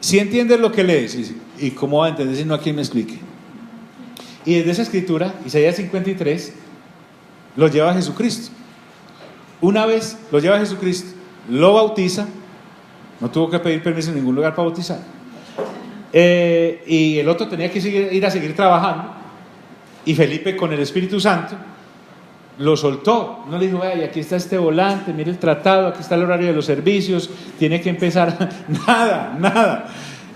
¿Sí entiendes lo que lees? ¿Y cómo va a entender si no a quien me explique? Y desde esa escritura, Isaías 53, lo lleva a Jesucristo. Una vez lo lleva a Jesucristo, lo bautiza, no tuvo que pedir permiso en ningún lugar para bautizar. Y el otro tenía que ir a seguir trabajando. Y Felipe, con el Espíritu Santo, lo soltó. No le dijo: ay, aquí está este volante, mire el tratado, aquí está el horario de los servicios, tiene que empezar. Nada.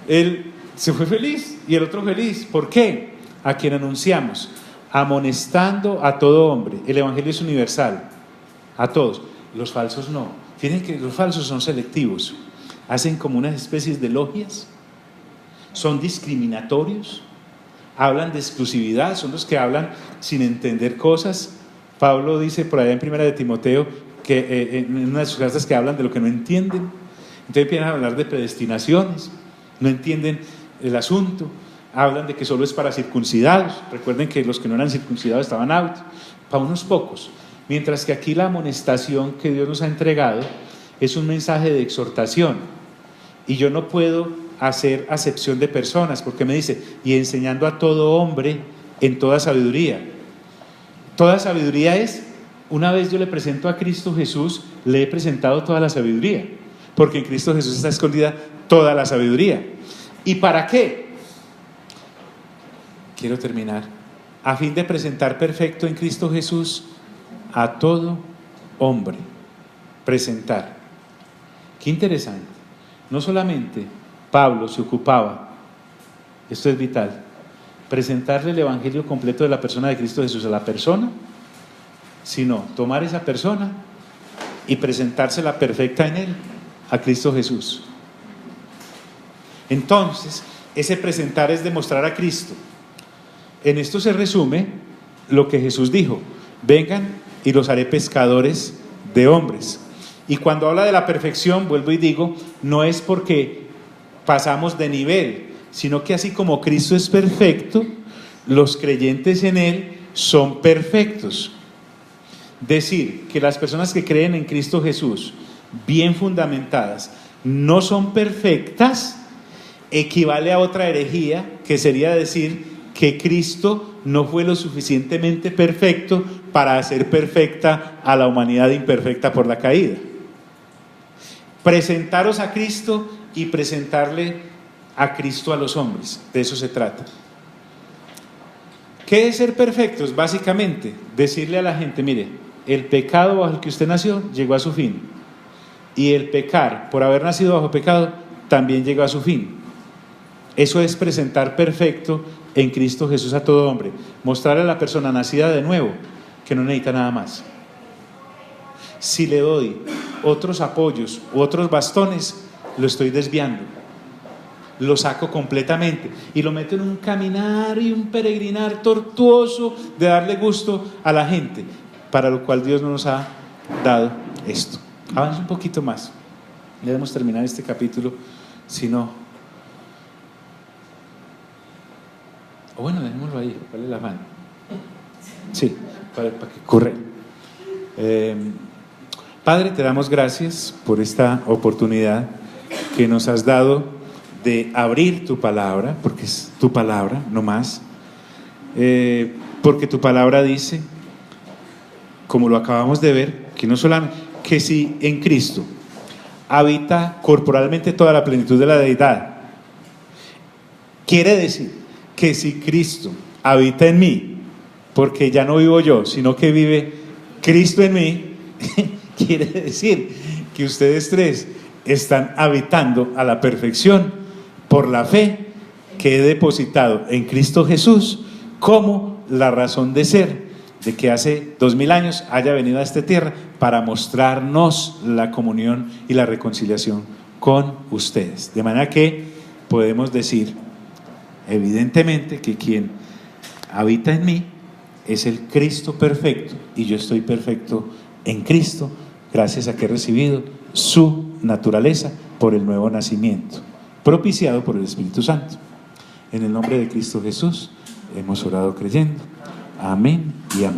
Él se fue feliz y el otro feliz. ¿Por qué? A quien anunciamos, amonestando a todo hombre. El evangelio es universal, a todos. Los falsos no. Fíjense que los falsos son selectivos, hacen como unas especies de logias, son discriminatorios, hablan de exclusividad, son los que hablan sin entender cosas. Pablo dice por allá en Primera de Timoteo que en una de sus cartas, que hablan de lo que no entienden. Entonces empiezan a hablar de predestinaciones, no entienden el asunto, hablan de que solo es para circuncidados. Recuerden que los que no eran circuncidados estaban out, para unos pocos. Mientras que aquí la amonestación que Dios nos ha entregado es un mensaje de exhortación, y yo no puedo hacer acepción de personas, porque me dice: y enseñando a todo hombre en toda sabiduría. Toda sabiduría es, una vez yo le presento a Cristo Jesús, le he presentado toda la sabiduría, porque en Cristo Jesús está escondida toda la sabiduría. ¿Y para qué? Quiero terminar. A fin de presentar perfecto en Cristo Jesús a todo hombre. Presentar. Qué interesante. No solamente Pablo se ocupaba, esto es vital, presentarle el evangelio completo de la persona de Cristo Jesús a la persona, sino tomar esa persona y presentársela perfecta en él, a Cristo Jesús. Entonces, ese presentar es demostrar a Cristo. En esto se resume lo que Jesús dijo: vengan y los haré pescadores de hombres. Y cuando habla de la perfección, vuelvo y digo, no es porque pasamos de nivel, sino que así como Cristo es perfecto, los creyentes en Él son perfectos. Decir que las personas que creen en Cristo Jesús, bien fundamentadas, no son perfectas, equivale a otra herejía, que sería decir que Cristo no fue lo suficientemente perfecto para hacer perfecta a la humanidad imperfecta por la caída. Presentaros a Cristo y presentarle a Cristo a los hombres, de eso se trata. ¿Qué es ser perfectos? Básicamente, decirle a la gente: mire, el pecado bajo el que usted nació llegó a su fin, y el pecar por haber nacido bajo pecado también llegó a su fin. Eso es presentar perfecto en Cristo Jesús a todo hombre, mostrarle a la persona nacida de nuevo que no necesita nada más. Si le doy otros apoyos u otros bastones, lo estoy desviando, lo saco completamente y lo meto en un caminar y un peregrinar tortuoso de darle gusto a la gente, para lo cual Dios no nos ha dado esto. Avance un poquito más, debemos terminar este capítulo, si no. darle la mano. Sí, para que corre. Padre, te damos gracias por esta oportunidad que nos has dado de abrir tu palabra, porque es tu palabra, no más. Porque tu palabra dice, como lo acabamos de ver, que no solamente, que si en Cristo habita corporalmente toda la plenitud de la deidad, quiere decir que si Cristo habita en mí, porque ya no vivo yo, sino que vive Cristo en mí, quiere decir que ustedes tres están habitando a la perfección por la fe que he depositado en Cristo Jesús como la razón de ser de que hace 2000 años haya venido a esta tierra para mostrarnos la comunión y la reconciliación con ustedes. De manera que podemos decir evidentemente que quien habita en mí es el Cristo perfecto y yo estoy perfecto en Cristo gracias a que he recibido su naturaleza por el nuevo nacimiento, propiciado por el Espíritu Santo. En el nombre de Cristo Jesús hemos orado creyendo. Amén y amén.